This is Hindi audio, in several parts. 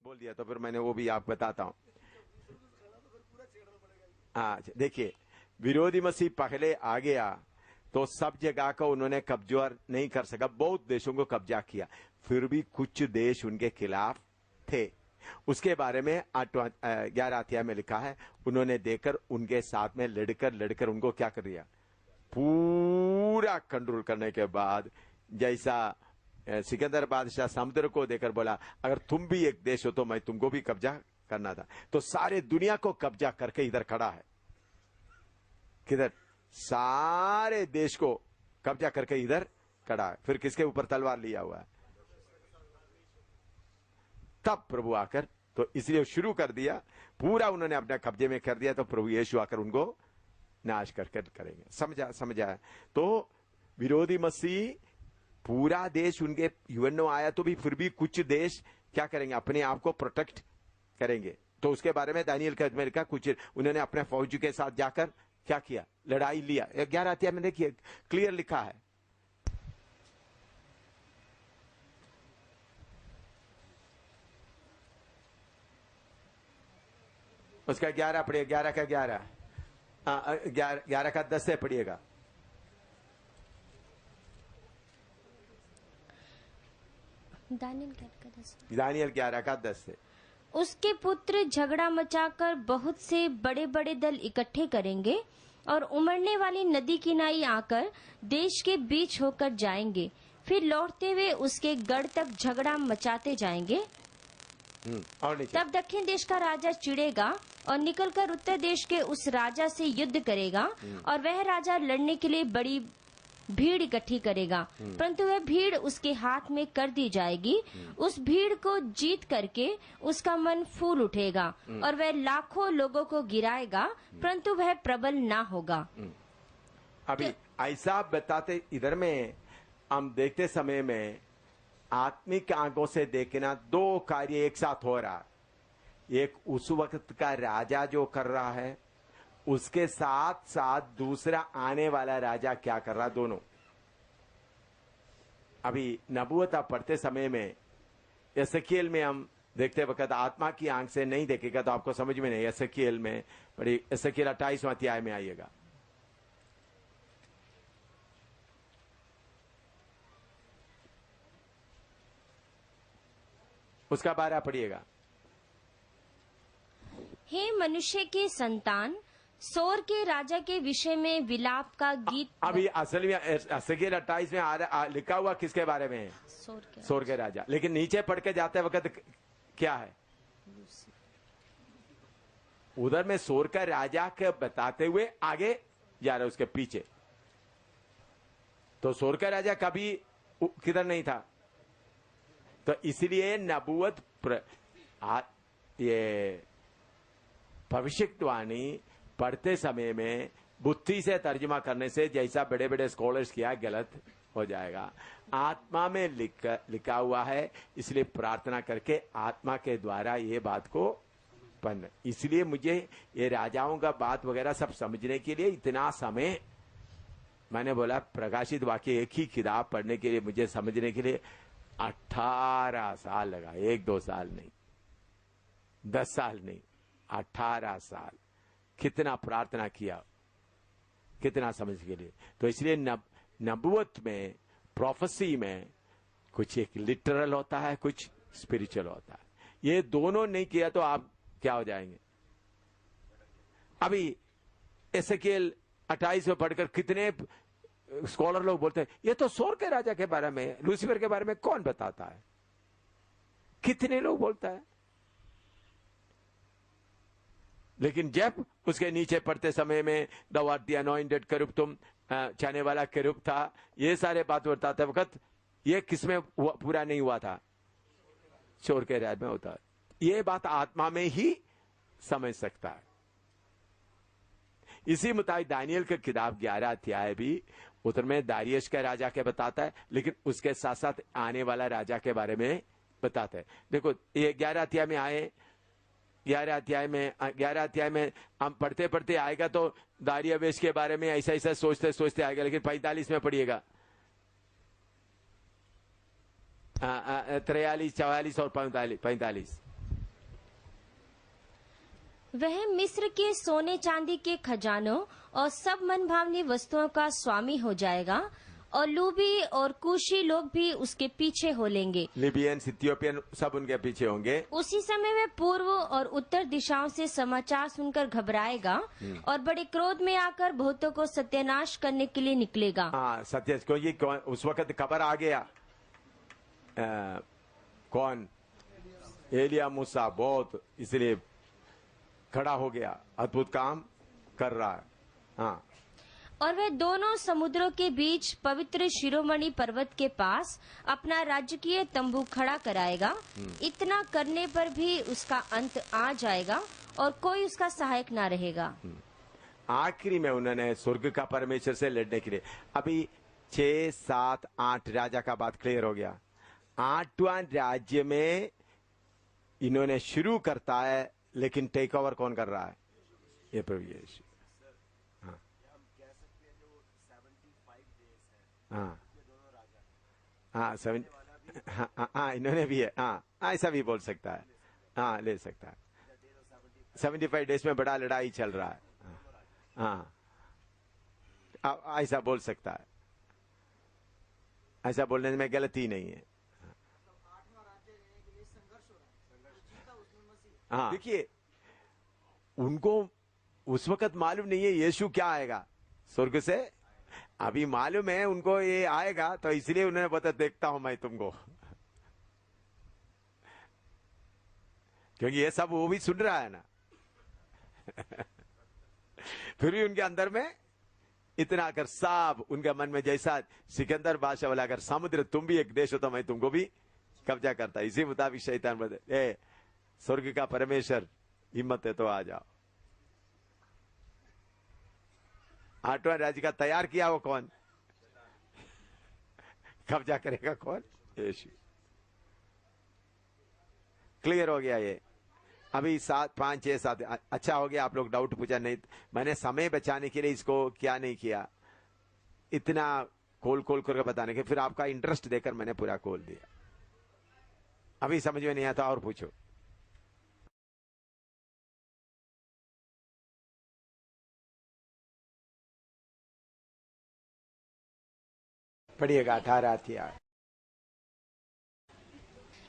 बोल दिया तो फिर मैंने वो भी आपको बताता हूं। हाँ देखिए, विरोधी मसीह पहले आ गया तो सब जगह को उन्होंने कब्जा नहीं कर सका, बहुत देशों को कब्जा किया, फिर भी कुछ देश उनके खिलाफ थे। उसके बारे में 11 अध्याय में लिखा है, उन्होंने देकर उनके साथ में लड़कर उनको क्या कर दिया, पूरा कंट्रोल करने के बाद, जैसा सिकंदर बादशाह समुद्र को देकर बोला अगर तुम भी एक देश हो तो मैं तुमको भी कब्जा करना था, तो सारे दुनिया को कब्जा करके इधर खड़ा है। किधर? सारे देश को कब्जा करके इधर खड़ा है। फिर किसके ऊपर तलवार लिया हुआ है? तब प्रभु आकर, तो इसलिए शुरू कर दिया, पूरा उन्होंने अपने कब्जे में कर दिया, तो प्रभु यीशु आकर उनको नाश करके करेंगे। समझा? तो विरोधी मसीह पूरा देश उनके यूएनओ आया तो भी फिर भी कुछ देश क्या करेंगे, अपने आप को प्रोटेक्ट करेंगे। तो उसके बारे में दानियल के में लिखा, कुछ उन्होंने अपने फौज के साथ जाकर क्या किया, लड़ाई लिया। 11 अध्याय में देखिए क्लियर लिखा है। उसका 11 पढ़िए, 11 का 11 का 10 से पढ़िएगा। दानियल 11 का 10 से। उसके पुत्र झगड़ा मचाकर बहुत से बड़े बड़े दल इकट्ठे करेंगे और उमड़ने वाली नदी किनारे आकर देश के बीच होकर जाएंगे, फिर लौटते हुए उसके गढ़ तक झगड़ा मचाते जाएंगे। और तब दक्षिण देश का राजा चिढ़ेगा और निकलकर उत्तर देश के उस राजा से युद्ध करेगा, और वह राजा लड़ने के लिए बड़ी भीड़ इकट्ठी करेगा, परंतु वह भीड़ उसके हाथ में कर दी जाएगी। उस भीड़ को जीत करके उसका मन फूल उठेगा और वह लाखों लोगों को गिराएगा, परंतु वह प्रबल ना होगा। अभी ऐसा बताते, इधर में हम देखते समय में आत्मिक आंखों से देखना दो कार्य एक साथ हो रहा है। एक उस वक्त का राजा जो कर रहा है, उसके साथ साथ दूसरा आने वाला राजा क्या कर रहा, दोनों। अभी नबूवत पढ़ते समय में एसेकिएल में हम देखते वक्त आत्मा की आंख से नहीं देखेगा तो आपको समझ में नहीं। एसेकिएल में बड़ी, एसेकिएल 28वां अध्याय में आइएगा। उसका 12 पढ़िएगा। हे मनुष्य के संतान, सोर के राजा के विषय में विलाप का गीत। अभी असल में एसेकिएल 28 में लिखा हुआ किसके बारे में है? सोर के राजा। लेकिन नीचे पढ़ के जाते वक्त क्या है, उधर में सोर का राजा के बताते हुए आगे जा रहे उसके पीछे। तो सोर का राजा कभी किधर नहीं था, तो इसलिए नबूवत ये भविष्यवाणी पढ़ते समय में बुद्धि से तर्जुमा करने से, जैसा बड़े बड़े स्कॉलर्स किया, गलत हो जाएगा। आत्मा में लिखा हुआ है, इसलिए प्रार्थना करके आत्मा के द्वारा ये बात को पढ़ना। इसलिए मुझे ये राजाओं का बात वगैरह सब समझने के लिए इतना समय, मैंने बोला प्रकाशित वाक्य एक ही किताब पढ़ने के लिए मुझे समझने के लिए 18 साल लगा। 1-2 साल नहीं, 10 साल नहीं, 18 साल। कितना प्रार्थना किया, कितना समझ के लिए। तो इसलिए नबूवत में, प्रोफेसी में कुछ एक लिटरल होता है, कुछ स्पिरिचुअल होता है। ये दोनों नहीं किया तो आप क्या हो जाएंगे। अभी एसेकिएल 28 में पढ़कर कितने स्कॉलर लोग बोलते हैं ये तो सोर के राजा के बारे में, लूसीफर के बारे में कौन बताता है? कितने लोग बोलता है। लेकिन जब उसके नीचे पढ़ते समय में द व्हाट द अनॉइंटेड करूब, तुम चाहने वाला करूब था, ये सारे बात बताते वक्त ये किसमें पूरा नहीं हुआ था? सोर के राज में होता है। ये बात आत्मा में ही समझ सकता है। इसी मुताबिक दानियल की किताब 11 अध्याय भी उधर में दारियश के राजा के बताता है, लेकिन उसके साथ साथ आने वाला राजा के बारे में बताता है। देखो ये 11 अध्याय में आए, 11 अध्याय में हम पढ़ते पढ़ते आएगा तो दारियावेश के बारे में ऐसा ऐसा सोचते सोचते आएगा। लेकिन 45 में पढ़िएगा, 43, 44 और 45। वह मिस्र के सोने चांदी के खजानों और सब मनभावनी वस्तुओं का स्वामी हो जाएगा और लूबी और कुशी लोग भी उसके पीछे हो लेंगे। लिबियन, इथियोपियन सब उनके पीछे होंगे। उसी समय वह पूर्व और उत्तर दिशाओं से समाचार सुनकर घबराएगा और बड़े क्रोध में आकर बहुतों को सत्यानाश करने के लिए निकलेगा। हाँ, सत्य, क्योंकि उस वक्त खबर आ गया, कौन, एलिया मूसा बहुत, इसलिए खड़ा हो गया, अद्भुत काम कर रहा है। हाँ, और वह दोनों समुद्रों के बीच पवित्र शिरोमणि पर्वत के पास अपना राजकीय तंबू खड़ा कराएगा। इतना करने पर भी उसका अंत आ जाएगा और कोई उसका सहायक ना रहेगा। आखिरी में उन्होंने स्वर्ग का परमेश्वर से लड़ने के लिए, अभी 6, 7, 8 राजा का बात क्लियर हो गया। 8वां राज्य में इन्होंने शुरू करता है, लेकिन टेक ओवर कौन कर रहा है? ये प्रभु यीशु। हाँ हाँ, 7, हाँ इन्होंने भी है। हाँ, ऐसा भी बोल सकता है। हाँ, ले सकता है। 75 डेज में बड़ा लड़ाई चल रहा है। हाँ, ऐसा बोल सकता है। ऐसा बोलने में गलती नहीं है। हाँ, देखिए, उनको उस वक्त मालूम नहीं है यीशु क्या आएगा स्वर्ग से। अभी मालूम है उनको ये आएगा, तो इसलिए उन्होंने बता, देखता हूं मैं तुमको। क्योंकि ये सब वो भी सुन रहा है ना। फिर भी उनके अंदर में इतना अगर साफ उनके मन में, जैसा सिकंदर बादशाह वाला, अगर समुद्र तुम भी एक देश हो तो मैं तुमको भी कब्जा करता। इसी मुताबिक शैतान बता, स्वर्ग का परमेश्वर, हिम्मत है तो आ जाओ। 8वां राज्य का तैयार किया वो कौन? कब्जा करेगा कौन? यीशु। क्लियर हो गया ये। अभी 7, 5, 6, 7 अच्छा हो गया। आप लोग डाउट पूछा नहीं, मैंने समय बचाने के लिए इसको क्या नहीं किया, इतना खोल करके बताने के, फिर आपका इंटरेस्ट देकर मैंने पूरा खोल दिया। अभी समझ में नहीं आता और पूछो। पढ़िएगा 18 अध्याय।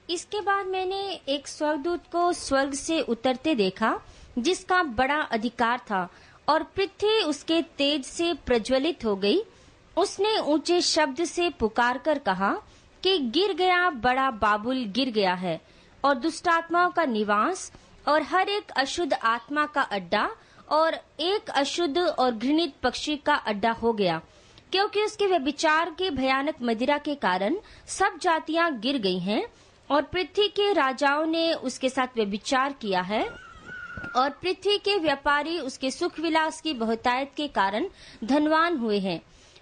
इसके बाद मैंने एक स्वर्गदूत को स्वर्ग से उतरते देखा, जिसका बड़ा अधिकार था, और पृथ्वी उसके तेज से प्रज्वलित हो गई। उसने ऊंचे शब्द से पुकार कर कहा कि गिर गया, बड़ा बाबुल गिर गया है, और दुष्टात्माओं का निवास, और हर एक अशुद्ध आत्मा का अड्डा, और एक अशुद्ध और घृणित पक्षी का अड्डा हो गया, क्योंकि उसके व्यभिचार के भयानक मदिरा के कारण सब जातियां गिर गई हैं, और पृथ्वी के राजाओं ने उसके साथ व्यभिचार किया है, और पृथ्वी के व्यापारी उसके सुख विलास की बहुतायत के कारण धनवान हुए हैं।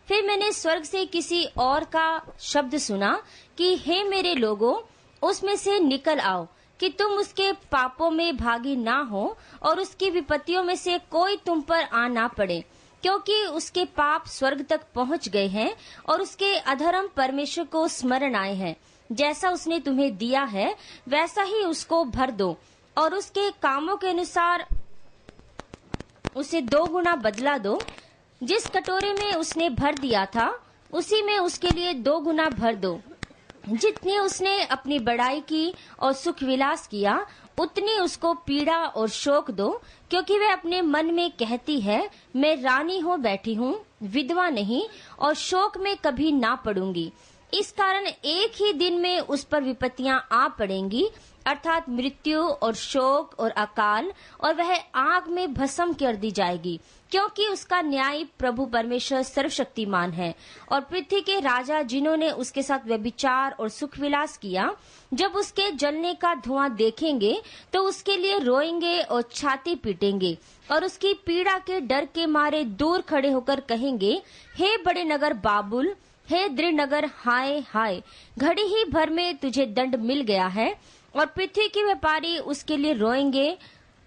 फिर मैंने स्वर्ग से किसी और का शब्द सुना कि हे मेरे लोगों, उसमें से निकल आओ कि तुम उसके पापों में भागी ना हो, और उसकी विपत्तियों में से कोई तुम पर आ ना पड़े, क्योंकि उसके पाप स्वर्ग तक पहुंच गए हैं, और उसके अधर्म परमेश्वर को स्मरण आए हैं। जैसा उसने तुम्हें दिया है वैसा ही उसको भर दो, और उसके कामों के अनुसार उसे 2 गुना बदला दो। जिस कटोरे में उसने भर दिया था, उसी में उसके लिए 2 गुना भर दो। जितनी उसने अपनी बड़ाई की और सुख विलास किया, उतनी उसको पीड़ा और शोक दो, क्योंकि वह अपने मन में कहती है, मैं रानी हो बैठी हूँ, विधवा नहीं, और शोक में कभी ना पड़ूंगी। इस कारण एक ही दिन में उस पर विपत्तियां आ पड़ेंगी, अर्थात मृत्यु और शोक और अकाल, और वह आग में भस्म कर दी जाएगी, क्योंकि उसका न्याय प्रभु परमेश्वर सर्वशक्तिमान है। और पृथ्वी के राजा जिन्होंने उसके साथ व्यभिचार और सुख विलास किया, जब उसके जलने का धुआं देखेंगे तो उसके लिए रोएंगे और छाती पीटेंगे, और उसकी पीड़ा के डर के मारे दूर खड़े होकर कहेंगे, हे बड़े नगर बाबुल, हे दृढ़ नगर, हाय हाय, घड़ी ही भर में तुझे दंड मिल गया है। और पृथ्वी के व्यापारी उसके लिए रोएंगे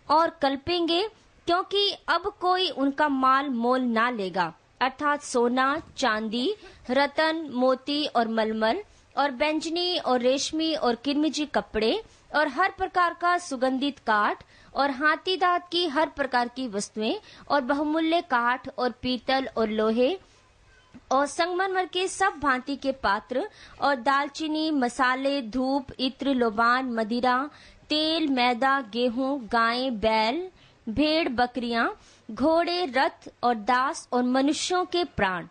और कल्पेंगे, क्योंकि अब कोई उनका माल मोल ना लेगा, अर्थात सोना, चांदी, रतन, मोती और मलमल, और बैंजनी और रेशमी और किरमिजी कपड़े और हर प्रकार का सुगंधित काठ और हाथी दांत की हर प्रकार की वस्तुएं और बहुमूल्य काठ और पीतल और लोहे और संगमरमर के सब भांति के पात्र और दालचीनी, मसाले, धूप, इत्र, लोबान, मदिरा, तेल, मैदा, गेहूं, गायें, बैल, भेड़, बकरियां, घोड़े, रथ और दास और मनुष्यों के प्राण।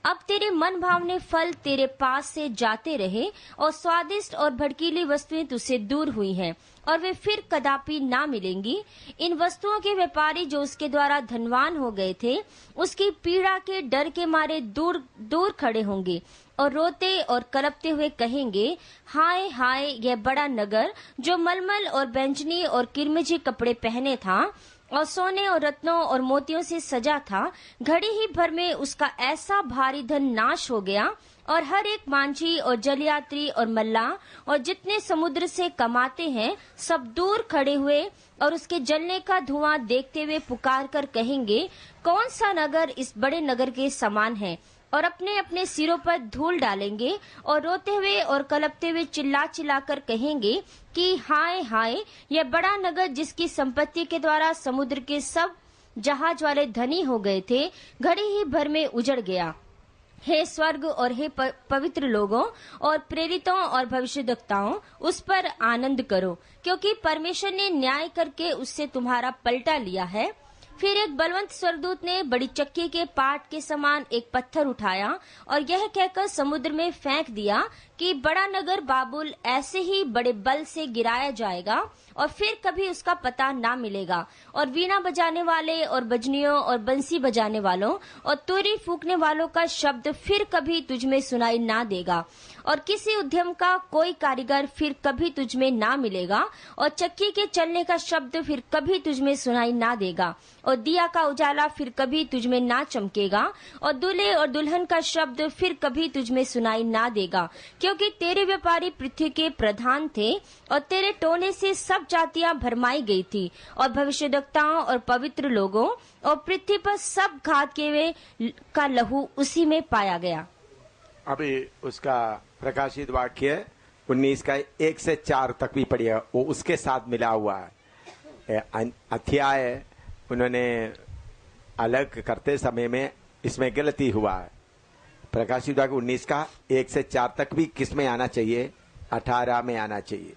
अब तेरे मन भावने फल तेरे पास से जाते रहे और स्वादिष्ट और भड़कीली वस्तुएं तुझसे दूर हुई हैं और वे फिर कदापि ना मिलेंगी। इन वस्तुओं के व्यापारी जो उसके द्वारा धनवान हो गए थे, उसकी पीड़ा के डर के मारे दूर दूर खड़े होंगे और रोते और कलपते हुए कहेंगे, हाय हाय, यह बड़ा नगर जो मलमल और बैंजनी और किरमिजी कपड़े पहने था और सोने और रत्नों और मोतियों से सजा था, घड़ी ही भर में उसका ऐसा भारी धन नाश हो गया और हर एक मांझी और जलयात्री और मल्लाह और जितने समुद्र से कमाते हैं सब दूर खड़े हुए और उसके जलने का धुआं देखते हुए पुकार कर कहेंगे, कौन सा नगर इस बड़े नगर के समान है, और अपने अपने सिरों पर धूल डालेंगे और रोते हुए और कलपते हुए चिल्ला चिल्ला कर कहेंगे कि हाय हाय, यह बड़ा नगर जिसकी संपत्ति के द्वारा समुद्र के सब जहाज वाले धनी हो गए थे, घड़ी ही भर में उजड़ गया। हे स्वर्ग और हे पवित्र लोगों और प्रेरितों और भविष्यद्वक्ताओं, उस पर आनंद करो, क्योंकि परमेश्वर ने न्याय करके उससे तुम्हारा पलटा लिया है। फिर एक बलवंत स्वर्गदूत ने बड़ी चक्की के पाट के समान एक पत्थर उठाया और यह कहकर समुद्र में फेंक दिया कि बड़ा नगर बाबुल ऐसे ही बड़े बल से गिराया जाएगा और फिर कभी उसका पता ना मिलेगा, और वीणा बजाने वाले और बजनियों और बंसी बजाने वालों और तुरी फूकने वालों का शब्द फिर कभी तुझमें सुनाई ना देगा, और किसी उद्यम का कोई कारीगर फिर कभी तुझमें ना मिलेगा, और चक्की के चलने का शब्द फिर कभी तुझमें सुनाई ना देगा, और दिया का उजाला फिर कभी तुझमें ना चमकेगा, और दूल्हे और दुल्हन का शब्द फिर कभी तुझमें सुनाई ना देगा, क्योंकि तेरे व्यापारी पृथ्वी के प्रधान थे और तेरे टोने से सब जातियां भरमाई गई थी, और भविष्यद्वक्ताओं और पवित्र लोगों और पृथ्वी पर सब घात के वे का लहू उसी में पाया गया। अभी उसका प्रकाशित वाक्य 19 का 1 से 4 तक भी पढ़िए, वो उसके साथ मिला हुआ है। अध्याय उन्होंने अलग करते समय में इसमें गलती हुआ है। प्रकाशित वाक्य 19 का 1 से 4 तक भी किस में आना चाहिए? 18 में आना चाहिए।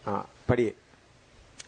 हाँ, पढ़िए।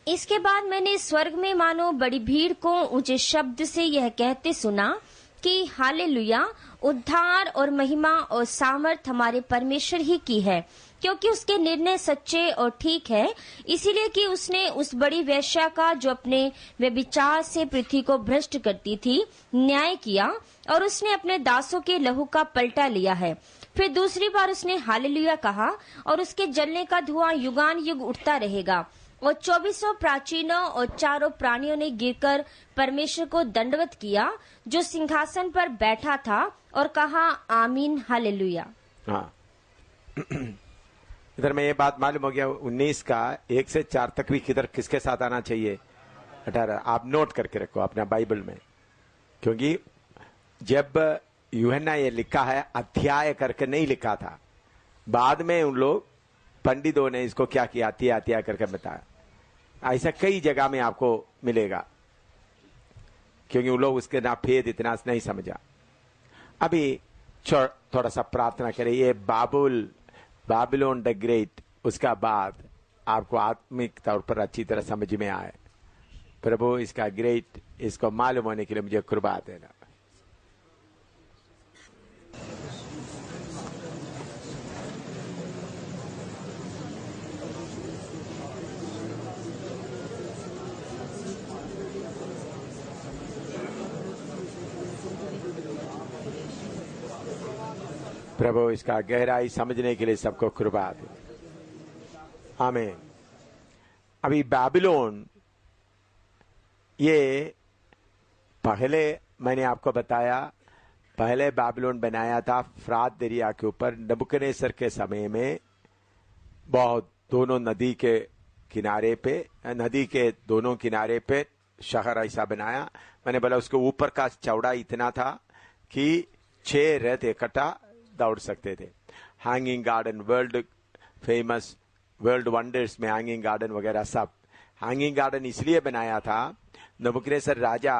इसके बाद मैंने स्वर्ग में मानो बड़ी भीड़ को ऊंचे शब्द से यह कहते सुना कि हालेलुया, उद्धार और महिमा और सामर्थ हमारे परमेश्वर ही की है, क्योंकि उसके निर्णय सच्चे और ठीक है, इसीलिए कि उसने उस बड़ी वेश्या का जो अपने व्यभिचार से पृथ्वी को भ्रष्ट करती थी न्याय किया, और उसने अपने दासों के लहू का पलटा लिया है। फिर दूसरी बार उसने हालेलुया कहा और उसके जलने का धुआं युगान युग उठता रहेगा, और 24 प्राचीनों और 4 प्राणियों ने गिरकर परमेश्वर को दंडवत किया जो सिंहासन पर बैठा था, और कहा, आमीन, हालेलुया। हाँ, इधर में ये बात मालूम हो गया। 19 का 1 से 4 तक भी किधर किसके साथ आना चाहिए? 18। आप नोट करके रखो अपना बाइबल में, क्योंकि जब यूहन्ना ये लिखा है अध्याय करके नहीं लिखा था, बाद में उन लोग पंडितों ने इसको क्या किया, अध्याय करके बताया। ऐसा कई जगह में आपको मिलेगा, क्योंकि उन लोग उसके ना भेद इतना नहीं समझा। अभी थोड़ा सा प्रार्थना करें, ये बाबिलोन द ग्रेट, उसका बाद आपको आत्मिक तौर पर अच्छी तरह समझ में आए। प्रभु इसका ग्रेट, इसको मालूम होने के लिए मुझे कृपा देना। प्रभु इसका गहराई समझने के लिए सबको कृपा दे। आमीन। अभी बाबिलोन, ये पहले मैंने आपको बताया, पहले बाबिलोन बनाया था फ्रात दरिया के ऊपर नबूकदनेस्सर के समय में, बहुत दोनों नदी के किनारे पे, नदी के दोनों किनारे पे शहर ऐसा बनाया। मैंने बोला उसके ऊपर का चौड़ा इतना था कि 6 रथ इकट्ठा दौड़ सकते थे। Hanging garden, world famous, world wonders में हैंगिंग गार्डन वगैरह सब। हैंगिंग गार्डन इसलिए बनाया था, नबूकदनेस्सर राजा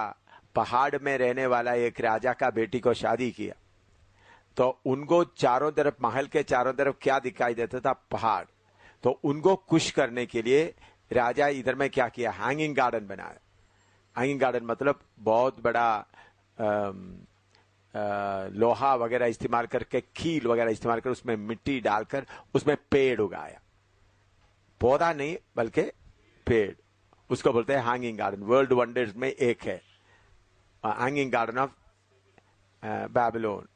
पहाड़ में रहने वाला एक राजा का बेटी को शादी किया, तो उनको चारों तरफ, महल के चारों तरफ क्या दिखाई देता था? पहाड़। तो उनको खुश करने के लिए राजा इधर में क्या किया? हैंगिंग गार्डन बनाया। हैंगिंग गार्डन मतलब बहुत बड़ा लोहा वगैरह इस्तेमाल करके, कील वगैरह इस्तेमाल कर उसमें मिट्टी डालकर उसमें पेड़ उगाया। पौधा नहीं बल्कि पेड़, उसको बोलते हैं हैंगिंग गार्डन। वर्ल्ड वंडर्स में एक है हैंगिंग गार्डन ऑफ बेबीलोन।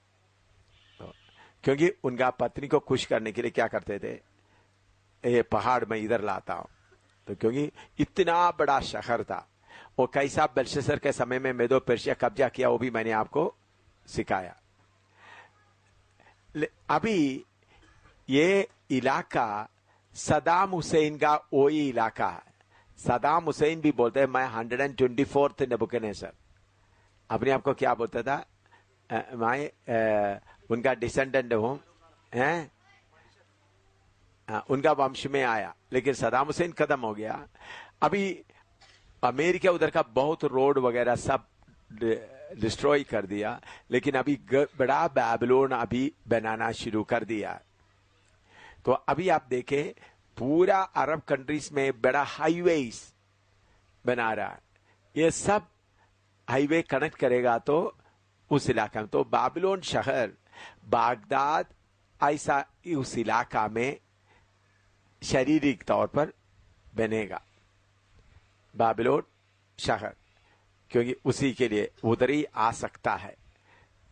क्योंकि उनका पत्नी को खुश करने के लिए क्या करते थे? ये पहाड़ में इधर लाता हूं। तो क्योंकि इतना बड़ा शहर था, वो कैसा बेलशस्सर के समय में मेदो पर्शिया कब्जा किया, वो भी मैंने आपको सिखाया। अभी ये इलाका सदाम हुसैन का वही इलाका है। सदाम हुसैन भी बोलते हैं मैं 124th नबूकदनेस्सर, अपने आप को क्या बोलता था? मैं उनका डिसेंडेंट हूं, हैं, उनका वंश में आया। लेकिन सदाम हुसैन खत्म हो गया। अभी अमेरिका उधर का बहुत रोड वगैरह सब डिस्ट्रॉय कर दिया, लेकिन अभी बड़ा बेबीलोन अभी बनाना शुरू कर दिया। तो अभी आप देखें, पूरा अरब कंट्रीज में बड़ा हाईवेज बना रहा है। ये सब हाईवे कनेक्ट करेगा तो उस इलाका में, तो बेबीलोन शहर, बागदाद ऐसा उस इलाका में शारीरिक तौर पर बनेगा बेबीलोन शहर, क्योंकि उसी के लिए उधर ही आ सकता है।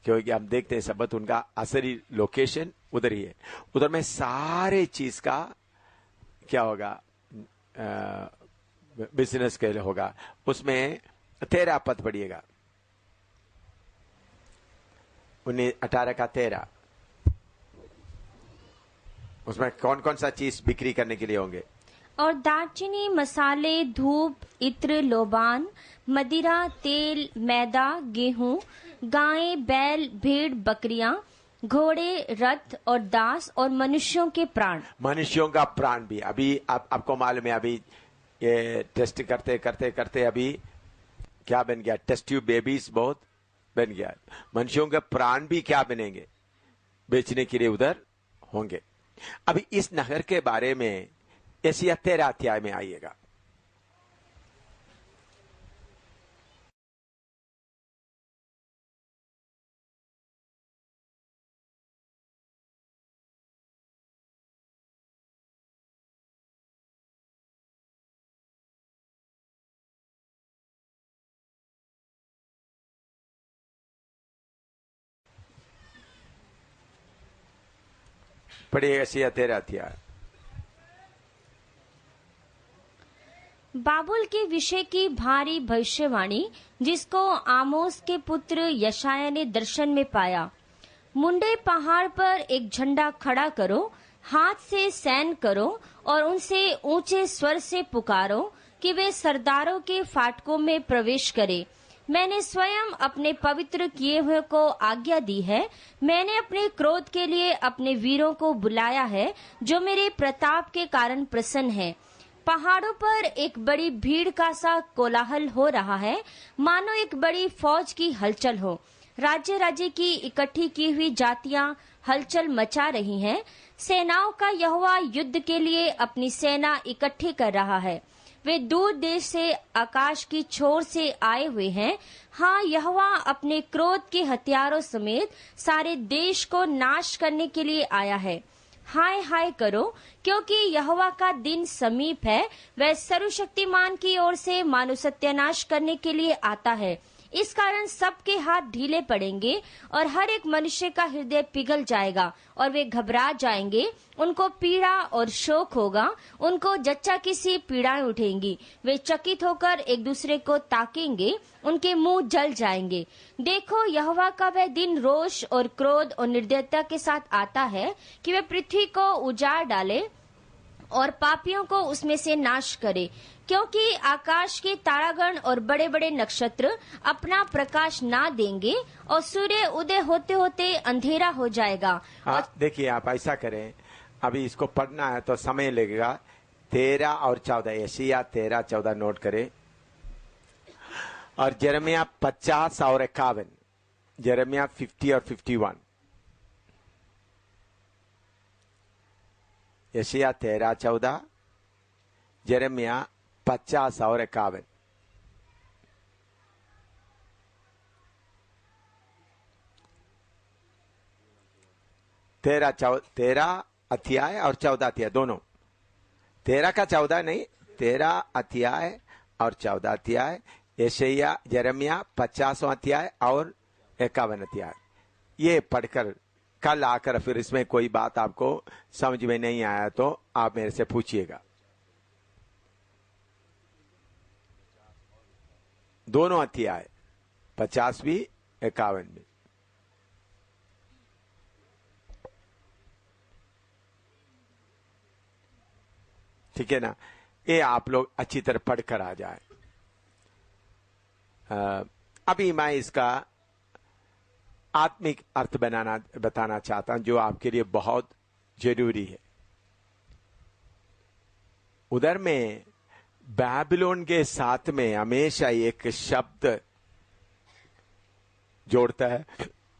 क्योंकि हम देखते हैं सबत उनका असली लोकेशन उधर ही है। उधर में सारे चीज का क्या होगा? बिजनेस के लिए होगा। उसमें 13 पद पढ़िएगा, 18 का 13। उसमें कौन कौन सा चीज बिक्री करने के लिए होंगे? और दालचीनी, मसाले, धूप, इत्र, लोबान, मदिरा, तेल, मैदा, गेहूं, गायें, बैल, भेड़, बकरियां, घोड़े, रथ और दास और मनुष्यों के प्राण। मनुष्यों का प्राण भी। अभी आपको मालूम है, अभी ये टेस्ट करते करते करते अभी क्या बन गया? टेस्ट ट्यूब बेबीज बहुत बन गया। मनुष्यों के प्राण भी क्या बनेंगे? बेचने के लिए उधर होंगे। अभी इस नहर के बारे में एशिया 13 अध्याय में आइएगा। पढ़िए एशिया 13 अध्याय। बाबुल के विषय की भारी भविष्यवाणी जिसको आमोस के पुत्र यशाया ने दर्शन में पाया। मुंडे पहाड़ पर एक झंडा खड़ा करो, हाथ से सैन करो और उनसे ऊंचे स्वर से पुकारो कि वे सरदारों के फाटकों में प्रवेश करे। मैंने स्वयं अपने पवित्र किए हुए को आज्ञा दी है। मैंने अपने क्रोध के लिए अपने वीरों को बुलाया है, जो मेरे प्रताप के कारण प्रसन्न है। पहाड़ों पर एक बड़ी भीड़ का सा कोलाहल हो रहा है, मानो एक बड़ी फौज की हलचल हो। राज्य राज्य की इकट्ठी की हुई जातियां हलचल मचा रही हैं। सेनाओं का यहोवा युद्ध के लिए अपनी सेना इकट्ठी कर रहा है। वे दूर देश से, आकाश की छोर से आए हुए हैं। हाँ, यहोवा अपने क्रोध के हथियारों समेत सारे देश को नाश करने के लिए आया है। हाय हाय करो, क्योंकि यहोवा का दिन समीप है। वह सर्वशक्तिमान की ओर से मानव सत्यानाश करने के लिए आता है। इस कारण सबके हाथ ढीले पड़ेंगे और हर एक मनुष्य का हृदय पिघल जाएगा और वे घबरा जाएंगे। उनको पीड़ा और शोक होगा, उनको जच्चा की सी पीड़ाएं उठेंगी। वे चकित होकर एक दूसरे को ताकेंगे, उनके मुंह जल जाएंगे। देखो, यहोवा का वह दिन रोष और क्रोध और निर्दयता के साथ आता है कि वे पृथ्वी को उजाड़ डाले और पापियों को उसमें से नाश करे। क्योंकि आकाश के तारागण और बड़े बड़े नक्षत्र अपना प्रकाश ना देंगे और सूर्य उदय होते होते अंधेरा हो जाएगा। देखिए, आप ऐसा करें, अभी इसको पढ़ना है तो समय लगेगा। 13 और 14, यशायाह 13, 14 नोट करें, और यिर्मयाह 50 और 51, यिर्मयाह 50 और 51, यशायाह 13, 14, यिर्मयाह 50 और 51। तेरह अध्याय और 14 अध्याय दोनों, 13 का 14 नहीं, 13 अध्याय और 14 अध्याय, यशायाह यिर्मयाह 50 अध्याय और 51 अध्याय। ये पढ़कर कल आकर फिर इसमें कोई बात आपको समझ में नहीं आया तो आप मेरे से पूछिएगा। दोनों अध्याय, 50 भी 51 भी। ठीक है ना? ये आप लोग अच्छी तरह पढ़कर आ जाए। अभी मैं इसका आत्मिक अर्थ बताना चाहता हूं जो आपके लिए बहुत जरूरी है। उधर में बैबिलोन के साथ में हमेशा एक शब्द जोड़ता है,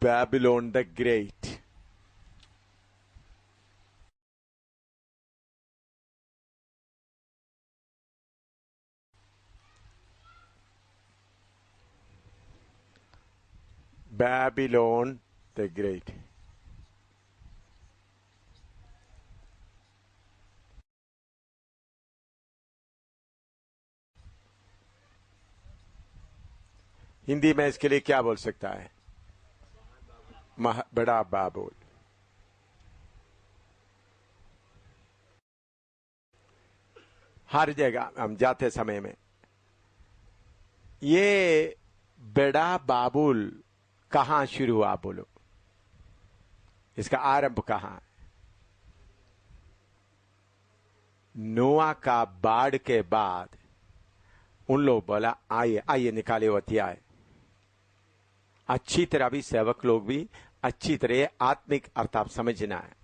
Babylon the great. Babylon the great. Hindi में इसके लिए क्या बोल सकता है? बड़ा बाबुल। हर जगह हम जाते समय में ये बड़ा बाबुल कहां शुरू हुआ? बोलो, इसका आरंभ कहां? नोआ का बाढ़ के बाद उन लोग बोला आइए आइए निकाले वो अध्याय। अच्छी तरह भी सेवक लोग भी अच्छी तरह आत्मिक अर्थ आप समझना है।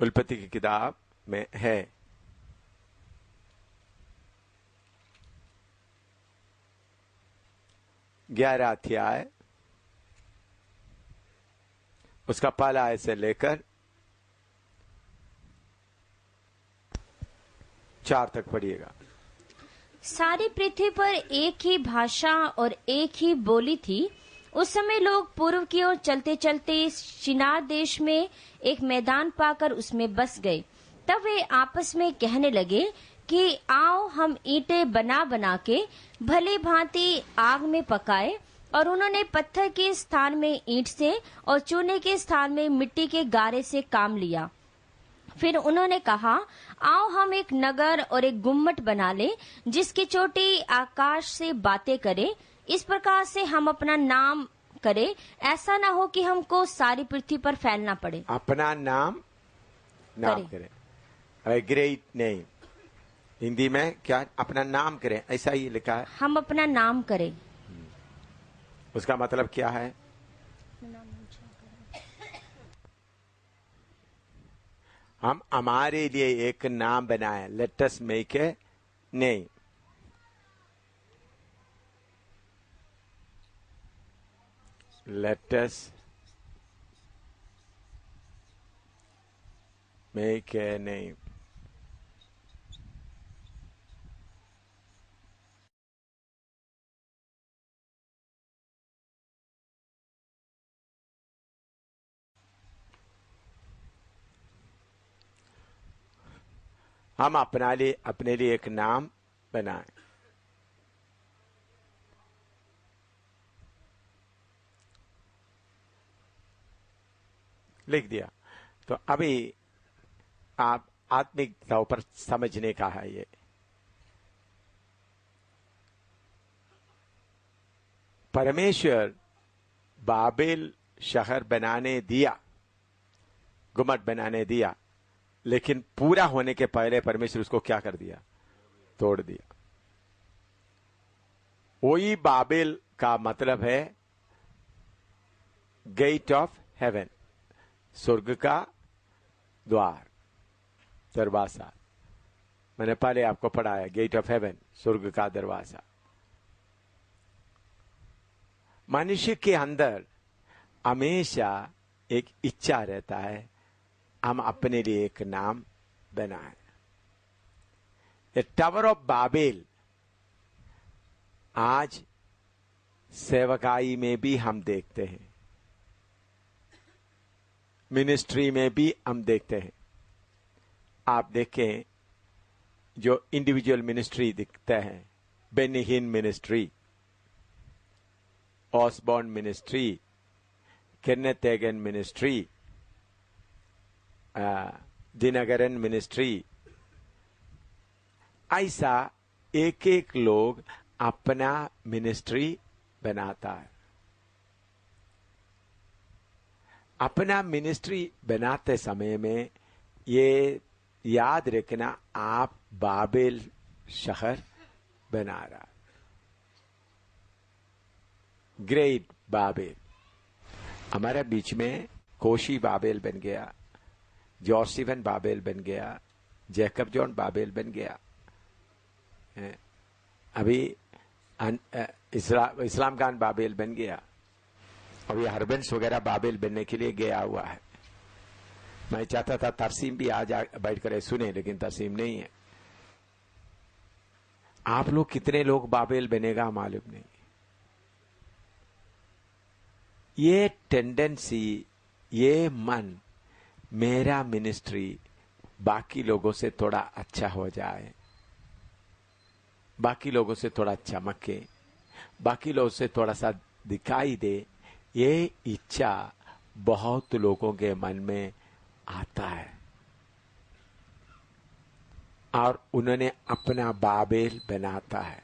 उत्पत्ति की किताब में है, ग्यारह अध्याय, उसका पहला आयत से लेकर 4 तक पढ़िएगा। सारी पृथ्वी पर एक ही भाषा और एक ही बोली थी। उस समय लोग पूर्व की ओर चलते चलते शिनार देश में एक मैदान पाकर उसमें बस गए। तब वे आपस में कहने लगे कि आओ हम ईंटें बना बना के भली भांति आग में पकाए। और उन्होंने पत्थर के स्थान में ईंट से और चूने के स्थान में मिट्टी के गारे से काम लिया। फिर उन्होंने कहा, आओ हम एक नगर और एक गुम्मट बना ले जिसकी चोटी आकाश से बातें करे। इस प्रकार से हम अपना नाम करें, ऐसा ना हो कि हमको सारी पृथ्वी पर फैलना पड़े। अपना नाम करें। ग्रेट नेम, हिंदी में क्या? अपना नाम करें, ऐसा ही लिखा है। हम अपना नाम करें, उसका मतलब क्या है? हम हमारे लिए एक नाम बनाए। Let us make a name. Let us make a name. हम अपने लिए एक नाम बनाएं। लिख दिया। तो अभी आप आत्मिक तौर पर समझने का है ये। परमेश्वर बाबेल शहर बनाने दिया, गुम्बद बनाने दिया, लेकिन पूरा होने के पहले परमेश्वर उसको क्या कर दिया? तोड़ दिया। वही बाबेल का मतलब है गेट ऑफ हेवन, स्वर्ग का द्वार, दरवाजा। मैंने पहले आपको पढ़ाया, गेट ऑफ हेवन, स्वर्ग का दरवाजा। मनुष्य के अंदर हमेशा एक इच्छा रहता है, हम अपने लिए एक नाम बनाएं। ए टावर ऑफ बाबेल आज सेवकाई में भी हम देखते हैं, मिनिस्ट्री में भी हम देखते हैं। आप देखें जो इंडिविजुअल मिनिस्ट्री दिखते हैं, Benny Hinn ministry, Osborne ministry, Kenneth Hagin ministry, Dhinakaran ministry, ऐसा एक एक लोग अपना मिनिस्ट्री बनाता है। अपना मिनिस्ट्री बनाते समय में ये याद रखना, आप बाबेल शहर बना रहा, ग्रेट बाबेल। हमारे बीच में कोशी बाबेल बन गया, जोसेफन बाबेल बन गया, जैकब जॉन बाबेल बन गया, अभी इस्लाम खान बाबेल बन गया, अभी हरबंस वगैरह बाबेल बनने के लिए गया हुआ है। मैं चाहता था तरसीम भी आज बैठ कर सुने, लेकिन तरसीम नहीं है। आप लोग कितने लोग बाबेल बनेगा मालूम नहीं। ये टेंडेंसी, ये मन, मेरा मिनिस्ट्री बाकी लोगों से थोड़ा अच्छा हो जाए, बाकी लोगों से थोड़ा चमके, बाकी लोगों से थोड़ा सा दिखाई दे, ये इच्छा बहुत लोगों के मन में आता है और उन्होंने अपना बाबेल बनाता है।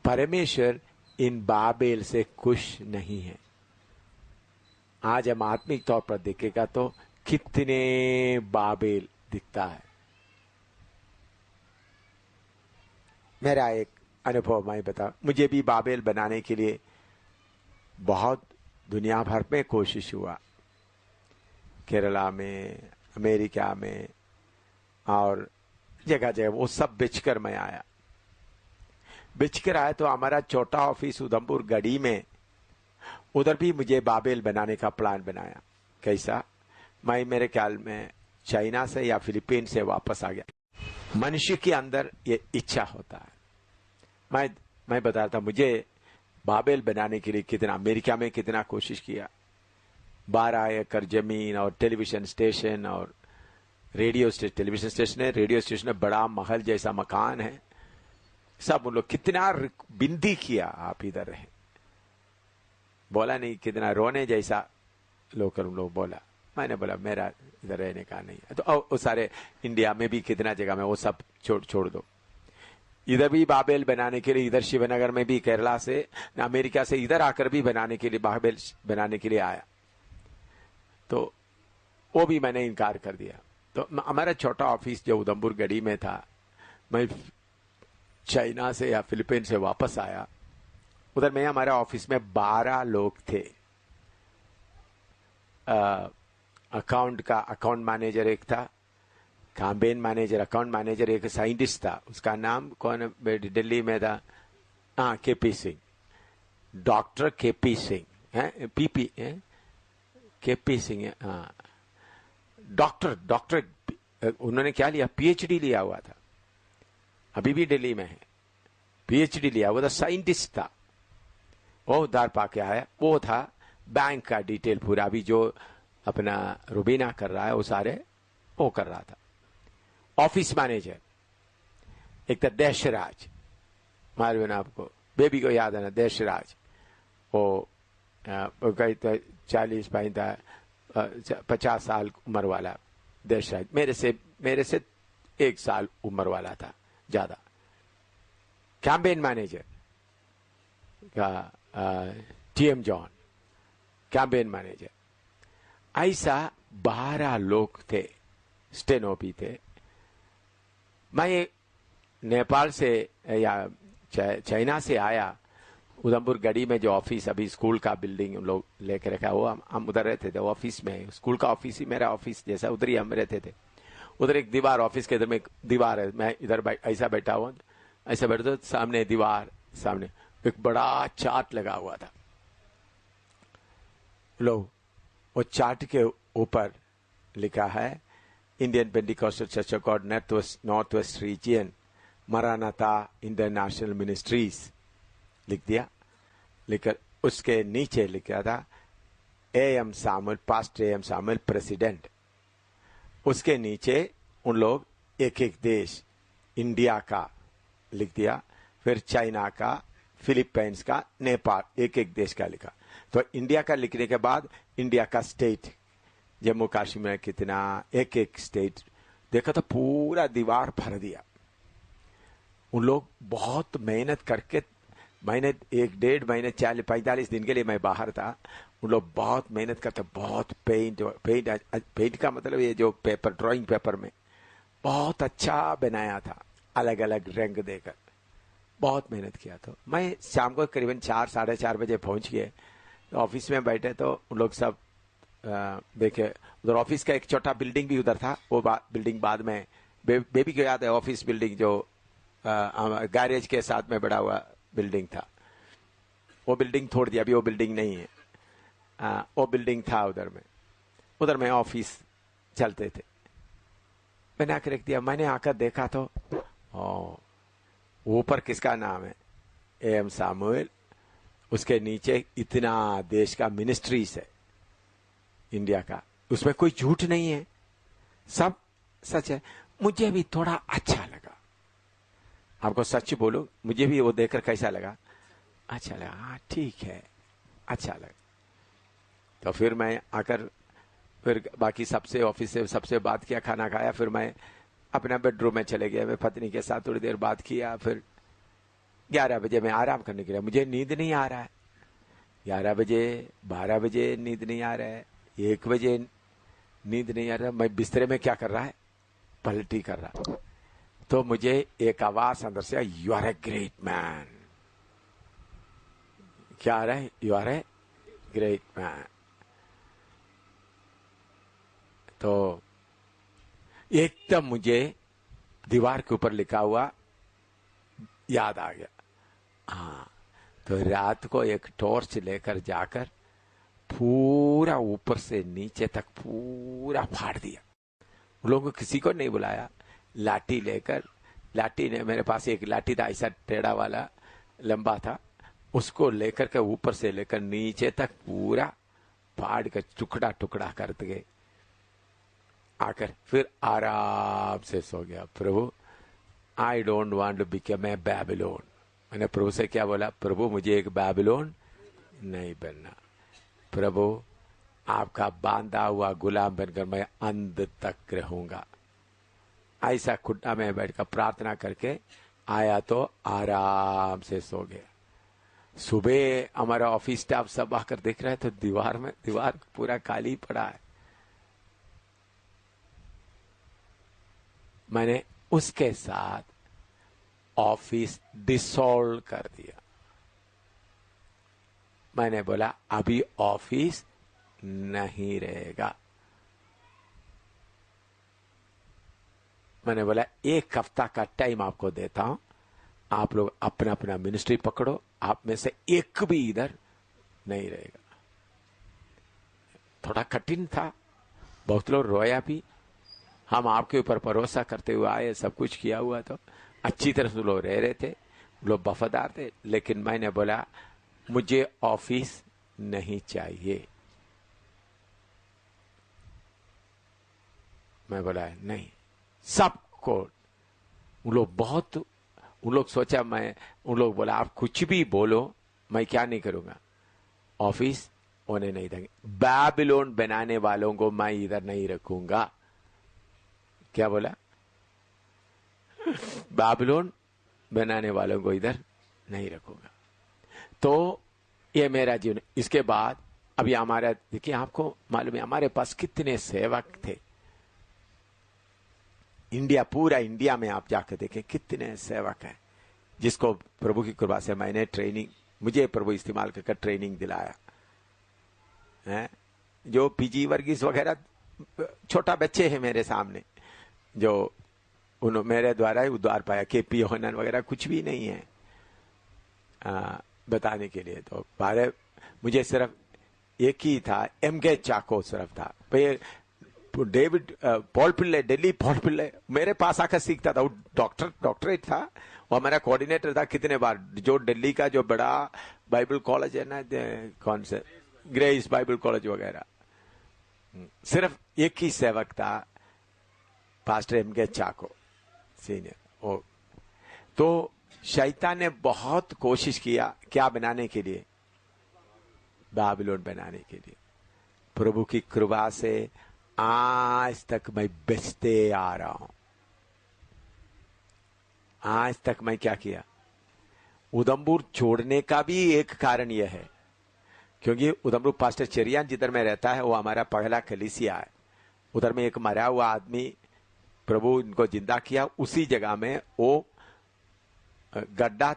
परमेश्वर इन बाबेल से खुश नहीं है। आज हम आत्मिक तौर पर देखेगा तो कितने बाबेल दिखता है। मेरा एक अनुभव मैं बता, मुझे भी बाबेल बनाने के लिए बहुत दुनिया भर में कोशिश हुआ, केरला में, अमेरिका में और जगह जगह, वो सब बेचकर मैं आया। बेचकर आया तो हमारा छोटा ऑफिस उधमपुर गढ़ी में, उधर भी मुझे बाबेल बनाने का प्लान बनाया। कैसा? मैं मेरे ख्याल में चाइना से या फिलीपीन से वापस आ गया। मनुष्य के अंदर ये इच्छा होता है। मैं बता रहा था, मुझे बाबेल बनाने के लिए कितना, अमेरिका में कितना कोशिश किया। 12 एकड़ जमीन और टेलीविजन स्टेशन और रेडियो स्टेशन, टेलीविजन स्टेशन है, रेडियो स्टेशन है, बड़ा महल जैसा मकान है, सब उन लोग कितना बिंदी किया, आप इधर रहे, बोला नहीं, कितना रोने जैसा लोग बोला। मैंने बोला मेरा इधर रहने का नहीं है। तो वो सारे इंडिया में भी कितना जगह में वो सब छोड़ दो। इधर भी बाबेल बनाने के लिए, इधर शिवनगर में भी, केरला से, अमेरिका से इधर आकर भी बनाने के लिए, बाबेल बनाने के लिए आया, तो वो भी मैंने इनकार कर दिया। तो हमारा छोटा ऑफिस जो उधमपुर गढ़ी में था, मैं चाइना से या फिलीपीन से वापस आया, उधर में हमारे ऑफिस में 12 लोग थे। अकाउंट का अकाउंट मैनेजर एक था, कैंपेन मैनेजर, अकाउंट मैनेजर, एक साइंटिस्ट था, उसका नाम कौन, दिल्ली में था, हाँ, KP Singh, doctor KP Singh है, पीपी है, केपी सिंह है, हाँ, डॉक्टर। उन्होंने क्या लिया? पीएचडी लिया हुआ था, अभी भी दिल्ली में है, पीएचडी लिया हुआ था, साइंटिस्ट था। वो उधार पाके आया, वो था बैंक का डिटेल पूरा भी जो अपना रुबीना कर रहा है वो सारे वो कर रहा था। ऑफिस मैनेजर एक था देशराज, मालूम है ना आपको, बेबी को याद है ना, देशराज, वो कहीं तो 50 साल उम्र वाला देशराज, मेरे से 1 साल उम्र वाला था ज्यादा। कैंपेन मैनेजर का टीएम जॉन कैंपेन मैनेजर, ऐसा 12 लोग थे, स्टेनो भी थे। मैं नेपाल से या चाइना से आया, उधमपुर गढ़ी में जो ऑफिस अभी स्कूल का बिल्डिंग हम लोग लेके रखा, वो हम उधर रहते थे। ऑफिस में, स्कूल का ऑफिस ही मेरा ऑफिस जैसा, उधर ही हम रहते थे। उधर एक दीवार, ऑफिस के इधर में एक दीवार है, मैं इधर ऐसा बैठा हुआ, ऐसा बैठा, सामने दीवार, सामने एक बड़ा चार्ट लगा हुआ था। लो, वो चार्ट के ऊपर लिखा है Indian Pentecostal church of God north west region Maranatha international ministries लिख दिया। लिखकर उसके नीचे लिखा था AM Samuel, pastor AM Samuel president. उसके नीचे उन लोग एक एक देश, इंडिया का लिख दिया, फिर चाइना का, फिलीपींस का, नेपाल, एक एक देश का लिखा। तो इंडिया का लिखने के बाद इंडिया का स्टेट, जम्मू कश्मीर में कितना, एक एक स्टेट देखा तो पूरा दीवार भर दिया। उन लोग बहुत मेहनत करके, महीने 1-1.5 महीने 45 दिन के लिए मैं बाहर था। उन लोग बहुत मेहनत करते, बहुत पेंट का मतलब ये जो पेपर, ड्राइंग पेपर में बहुत अच्छा बनाया था, अलग अलग रंग देकर बहुत मेहनत किया। तो मैं शाम को करीबन 4-4:30 बजे पहुंच गए। तो ऑफिस में बैठे तो उन लोग सब देखे। उधर ऑफिस का एक छोटा बिल्डिंग भी उधर था, वो बिल्डिंग बाद में बेबी को याद है, ऑफिस बिल्डिंग जो गैरेज के साथ में बड़ा हुआ बिल्डिंग था, वो बिल्डिंग छोड़ दिया, अभी वो बिल्डिंग नहीं है। वो बिल्डिंग था उधर में ऑफिस चलते थे। मैंने आकर रख दिया। मैंने आकर देखा तो ऊपर किसका नाम है, एएम सामुएल, उसके नीचे इतना देश का मिनिस्ट्रीज है इंडिया का, उसमें कोई झूठ नहीं है, सब सच है। मुझे भी थोड़ा अच्छा लगा, आपको सच बोलूं, मुझे भी वो देखकर कैसा लगा, अच्छा लगा, हाँ ठीक है, अच्छा लगा। तो फिर मैं आकर फिर बाकी सबसे, ऑफिस से सबसे बात किया, खाना खाया, फिर मैं अपना बेडरूम में चले गया। मैं पत्नी के साथ थोड़ी देर बात किया, फिर 11 बजे मैं आराम करने के लिए, मुझे नींद नहीं आ रहा है। 11 बजे, 12 बजे नींद नहीं आ रहा है, 1 बजे नींद नहीं आ रहा। मैं बिस्तरे में क्या कर रहा है, पलटी कर रहा। तो मुझे एक आवाज अंदर से, you are a great man. क्या आ रहा है, you are a great man. तो एकदम मुझे दीवार के ऊपर लिखा हुआ याद आ गया। हाँ, तो रात को एक टॉर्च लेकर जाकर पूरा ऊपर से नीचे तक पूरा फाड़ दिया। उन लोगों को किसी को नहीं बुलाया, लाठी लेकर, लाठी ने, मेरे पास एक लाठी था ऐसा टेढ़ा वाला, लंबा था, उसको लेकर के ऊपर से लेकर नीचे तक पूरा फाड़ कर टुकड़ा टुकड़ा कर गए। आकर फिर आराम से सो गया। प्रभु, I don't want to become a Babylon. मैंने प्रभु से क्या बोला, प्रभु मुझे एक बैबिलोन नहीं बनना, प्रभु आपका बांधा हुआ गुलाम बनकर मैं अंत तक रहूंगा। ऐसा खुट्टा में बैठकर प्रार्थना करके आया तो आराम से सो गया। सुबह हमारा ऑफिस स्टाफ सब आकर देख रहे तो दीवार पूरा खाली पड़ा है। मैंने उसके साथ ऑफिस डिसॉल्व कर दिया। मैंने बोला अभी ऑफिस नहीं रहेगा। मैंने बोला 1 हफ्ता का टाइम आपको देता हूं, आप लोग अपना अपना मिनिस्ट्री पकड़ो, आप में से एक भी इधर नहीं रहेगा। थोड़ा कठिन था, बहुत लोग रोया भी। हम आपके ऊपर भरोसा करते हुए आए, सब कुछ किया हुआ, तो अच्छी तरह से लोग रह रहे थे, लोग वफादार थे। लेकिन मैंने बोला मुझे ऑफिस नहीं चाहिए। मैं बोला नहीं, सबको, उन लोग सोचा, उन लोग बोला आप कुछ भी बोलो, मैं क्या नहीं करूंगा, ऑफिस होने नहीं देंगे। बैबिलोन बनाने वालों को मैं इधर नहीं रखूंगा। क्या बोला, बैबिलोन बनाने वालों को इधर नहीं रखूंगा। तो ये मेरा जीवन। इसके बाद अभी हमारा देखिए, आपको मालूम है हमारे पास कितने सेवक थे। इंडिया, पूरा इंडिया में आप जाकर देखें कितने सेवक हैं, जिसको प्रभु की कृपा से मैंने ट्रेनिंग, मुझे प्रभु इस्तेमाल कर ट्रेनिंग दिलाया है। जो पीजी वर्गीस वगैरह छोटा बच्चे हैं मेरे सामने, जो मेरे द्वारा ही उद्धार पाया। केपी होनन वगैरह कुछ भी नहीं है बताने के लिए। तो बारे मुझे सिर्फ एक ही था, एमके चाको सिर्फ था। डेविड पॉल पिल्ले, दिल्ली पॉल पिल्ले मेरे पास आकर सीखता था। वो डॉक्टरेट था, वो हमारा कोऑर्डिनेटर था कितने बार। जो दिल्ली का जो बड़ा बाइबल कॉलेज है ना, कौन से ग्रेस बाइबल कॉलेज वगैरह, सिर्फ एक ही सेवक था, पास्टर एमके चाको सीनियर। तो शैतान ने बहुत कोशिश किया क्या बनाने के लिए, बाबिलोन बनाने के लिए। प्रभु की कृपा से आज तक मैं बचते आ रहा हूं। आज तक मैं क्या किया, उधमपुर छोड़ने का भी एक कारण यह है, क्योंकि उधमपुर पास्टर चरियान जिधर में रहता है वो हमारा पहला कलीसिया है। उधर में एक मरा हुआ आदमी, प्रभु इनको जिंदा किया, उसी जगह में वो गड्ढा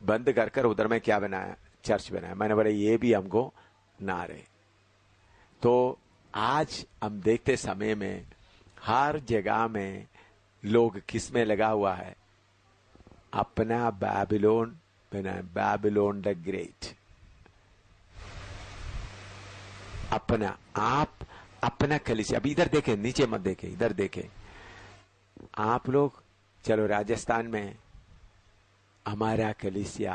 बंद कर उधर में क्या बनाया, चर्च बनाया। मैंने बोला ये भी हमको ना रहे। तो आज हम देखते समय में हर जगह में लोग किस में लगा हुआ है, अपना बाबिलोन बना, बाबिलोन द ग्रेट। अपना आप, अपना कलीसिया। अभी इधर देखें, नीचे मत देखें, इधर देखें। आप लोग चलो राजस्थान में हमारा कलीसिया,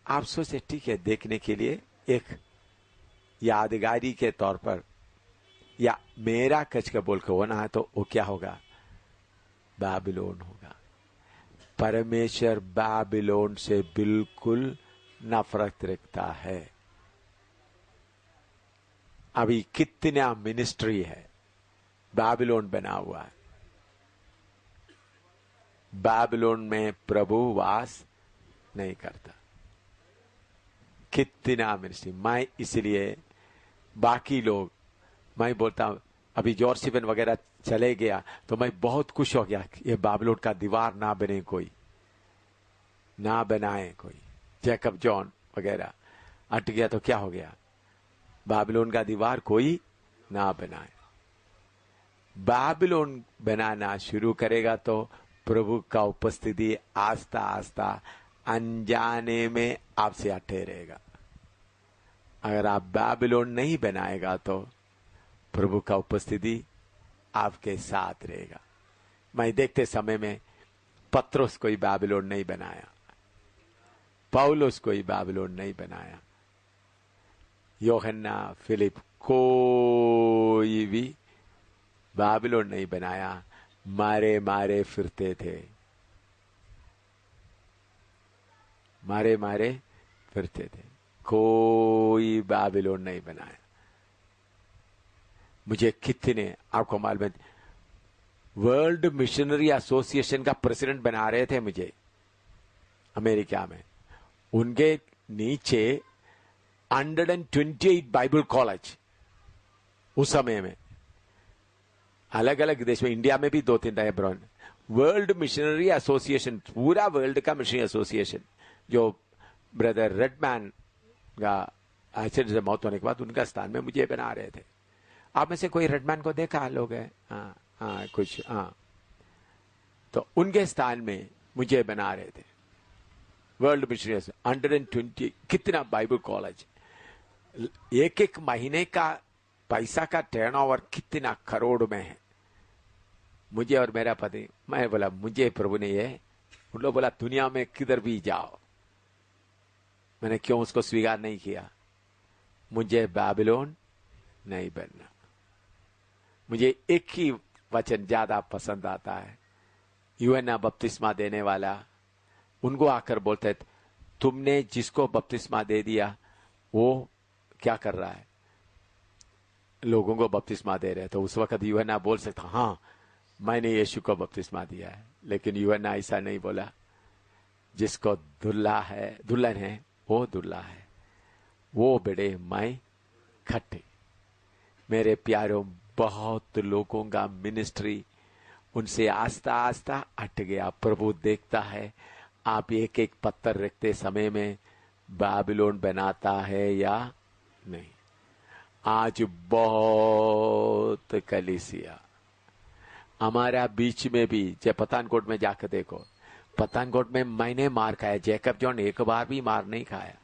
आप सोचे ठीक है, देखने के लिए एक यादगारी के तौर पर, या मेरा कच का बोल के होना है तो वो क्या होगा, बाबिलोन होगा। परमेश्वर बाबिलोन से बिल्कुल नफरत रखता है। अभी कितना मिनिस्ट्री है बाबिलोन बना हुआ है। बाबिलोन में प्रभु वास नहीं करता। कितना मिनिस्ट्री। मैं इसलिए बाकी लोग, मैं बोलता हूं, अभी जॉर्ज सिवन वगैरह चले गया तो मैं बहुत खुश हो गया। ये बाबिलोन का दीवार ना बने, कोई ना बनाए कोई। जैकब जॉन वगैरह अट गया तो क्या हो गया, बाबिलोन का दीवार कोई ना बनाए। बाबिलोन बनाना शुरू करेगा तो प्रभु का उपस्थिति आस्ता आस्ता अनजाने में आपसे हटे रहेगा। अगर आप बाबिलोन नहीं बनाएगा तो प्रभु का उपस्थिति आपके साथ रहेगा। मैं देखते समय में पत्रोस कोई बाबिलोन नहीं बनाया, पौलुस कोई बाबिलोन नहीं बनाया, यूहन्ना, फिलिप, कोई भी बाबिलोन नहीं बनाया। मारे मारे फिरते थे, मारे मारे फिरते थे, कोई बाबिलोन नहीं बनाया। मुझे कितने, आपको मालूम है, वर्ल्ड मिशनरी एसोसिएशन का प्रेसिडेंट बना रहे थे मुझे अमेरिका में। उनके नीचे 128 बाइबल कॉलेज उस समय में, अलग अलग देश में, इंडिया में भी 2-3 था। ब्रॉन वर्ल्ड मिशनरी एसोसिएशन, पूरा वर्ल्ड का मिशनरी एसोसिएशन, जो ब्रदर रेडमैन का एक्सीडेंट से मौत होने के बाद उनका स्थान में मुझे बना रहे थे। आप में से कोई रेडमैन को देखा लोग है? हाँ कुछ, हाँ। तो उनके स्थान में मुझे बना रहे थे। वर्ल्ड मिशनरी 120 कितना बाइबल कॉलेज, एक एक महीने का पैसा का टर्नओवर कितना करोड़ में है। मुझे और मेरा पति, मैं बोला मुझे प्रभु ने ये, उन लोग बोला दुनिया में किधर भी जाओ। मैंने क्यों उसको स्वीकार नहीं किया? मुझे बाबिलोन नहीं बनना। मुझे एक ही वचन ज्यादा पसंद आता है, यूहन्ना बपतिस्मा देने वाला, उनको आकर बोलते थे, तुमने जिसको बपतिस्मा दे दिया वो क्या कर रहा है? लोगों को बपतिस्मा दे रहे। तो उस वक्त यूहन्ना बोल सकता, हाँ मैंने यीशु को बपतिस्मा दिया है। लेकिन यूहन्ना ऐसा नहीं बोला। जिसको दुल्हा है, दुल्हन है, वो दुल्हा है, वो बड़े मैं खट्टे। मेरे प्यारों, बहुत लोगों का मिनिस्ट्री उनसे आस्ता आस्ता हट गया। प्रभु देखता है आप एक एक पत्थर रखते समय में बाबिलोन बनाता है या नहीं। आज बहुत कलीसिया हमारा बीच में भी, जब पठानकोट में जाकर देखो, पठानकोट में मैंने मार खाया, जैकब जॉन एक बार भी मार नहीं खाया।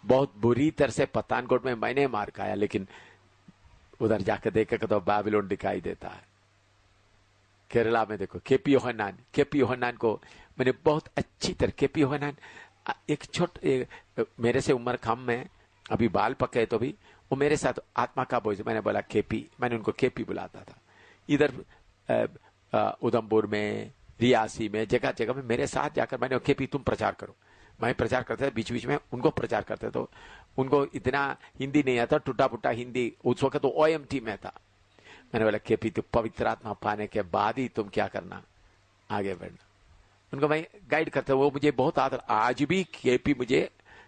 बहुत बुरी तरह से पठानकोट में मैंने मार खाया, लेकिन उधर जाकर देखा तो बाबिलोन दिखाई देता है। केरला में देखो केपी यूहन्नान को मैंने बहुत अच्छी तरह, केपी यूहन्नान एक मेरे से उम्र कम में, अभी बाल पके तो भी वो मेरे साथ आत्मा का बोझ, मैंने बोला केपी, मैंने उनको केपी बुलाता था। इधर उधमपुर में, रियासी में, जगह जगह में मेरे साथ जाकर मैंने केपी तुम प्रचार करो, मैं प्रचार करते थे, बीच बीच में उनको प्रचार करते। तो उनको इतना हिंदी नहीं आता, टूटा फूटा हिंदी, उस वक्त तो OMT में था। मैंने बोला केपी तुम पवित्र आत्मा पाने के बाद ही तुम क्या करना, आगे बढ़ना। उनको मैं गाइड करता, वो मुझे बहुत आदर। आज भी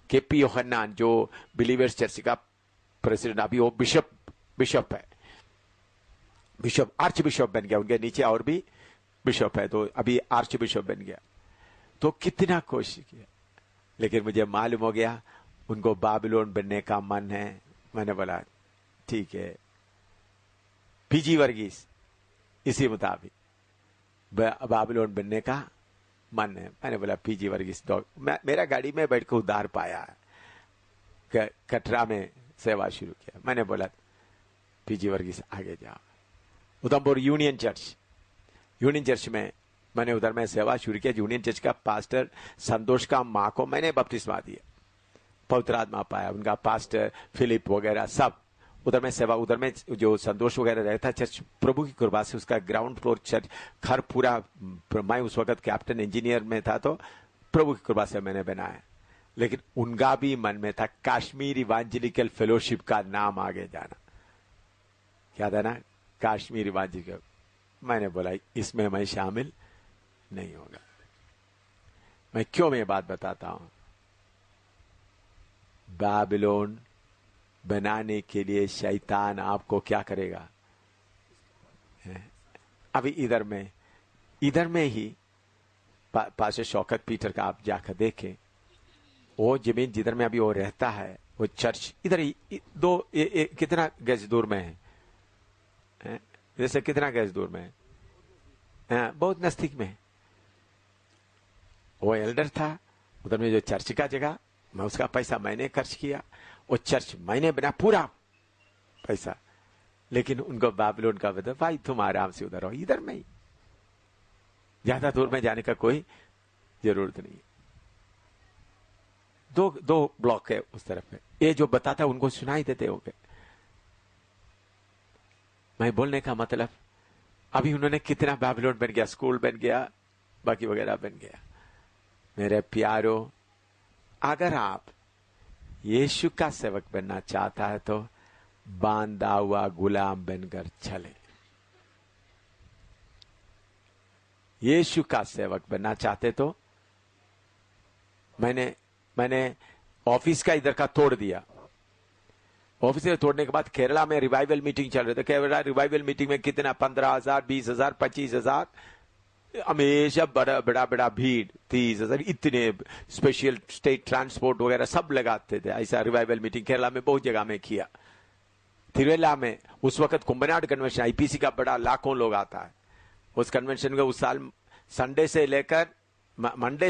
केपी यूहन्नान जो बिलीवर्स चर्च का प्रेसिडेंट, अभी वो बिशप है, आर्च बिशप बन गया। उनके नीचे और भी बिशप है, तो अभी आर्च बिशप बन गया। तो कितना कोशिश किया, लेकिन मुझे मालूम हो गया उनको बाबिलोन बनने का मन है। मैंने बोला ठीक है, पीजी वर्गीस इसी मुताबिक बाबिलोन बनने का मन है। मैंने बोला पीजी वर्गीस मेरा गाड़ी में बैठ कर उधार पाया, कटरा में सेवा शुरू किया। मैंने बोला पीजी वर्गीस आगे जाओ। उधमपुर यूनियन चर्च में मैंने उधर में सेवा शुरू किया। यूनियन चर्च का पास्टर संतोष का माँ को मैंने बपतिस्मा दिया, पवित्र आत्मा पाया। उनका पास्टर फिलिप वगैरह सब उधर में सेवा, उधर में जो संतोष वगैरह रहता चर्च, प्रभु की कृपा से उसका ग्राउंड फ्लोर चर्च घर पूरा, मैं उस वक्त कैप्टन इंजीनियर में था, तो प्रभु की कृपा से मैंने बनाया। लेकिन उनका भी मन में था कश्मीर इवांजेलिकल फेलोशिप का नाम आगे जाना। क्या था ना, कश्मीर इवांजेलिकल। मैंने बोला इसमें मैं शामिल नहीं होगा। मैं क्यों ये बात बताता हूं, बाबिलोन बनाने के लिए शैतान आपको क्या करेगा। अभी इधर में ही पास्टर शौकत पीटर का आप जाकर देखें, वो जमीन जिधर में अभी वो रहता है, वो चर्च इधर ही कितना गज दूर में है, जैसे कितना गज दूर में है, बहुत नजदीक में है। वो एल्डर था, उधर में जो चर्च का जगह, मैं उसका पैसा मैंने खर्च किया, वो चर्च मैंने बना पूरा पैसा। लेकिन उनको बाबिलोन का बता, भाई तुम आराम से उधर हो, इधर में ही, ज्यादा दूर में जाने का कोई जरूरत नहीं। दो ब्लॉक है उस तरफ है। ये जो बताता उनको सुनाई देते हो गए। मैं बोलने का मतलब, अभी उन्होंने कितना बाबिलोन बन गया, स्कूल बन गया, बाकी वगैरह बन गया। मेरे प्यारो, अगर आप यीशु का सेवक बनना चाहता है तो बांधा हुआ गुलाम बनकर चले। यीशु का सेवक बनना चाहते तो मैंने ऑफिस का इधर का तोड़ दिया। ऑफिस में तोड़ने के बाद केरला में रिवाइवल मीटिंग चल रही थी। केरला रिवाइवल मीटिंग में कितना 15,000, 20,000, 25,000, हमेशा बड़ा भीड़, 30,000, इतने स्पेशल स्टेट ट्रांसपोर्ट वगैरह सब लगाते थे। ऐसा रिवाइवल मीटिंग केरला में बहुत जगह में किया। तिरुवल्ला में उस वक्त कुंभनाड कन्वेंशन, आईपीसी का बड़ा, लाखों लोग आता है उस कन्वेंशन का। उस साल मंडे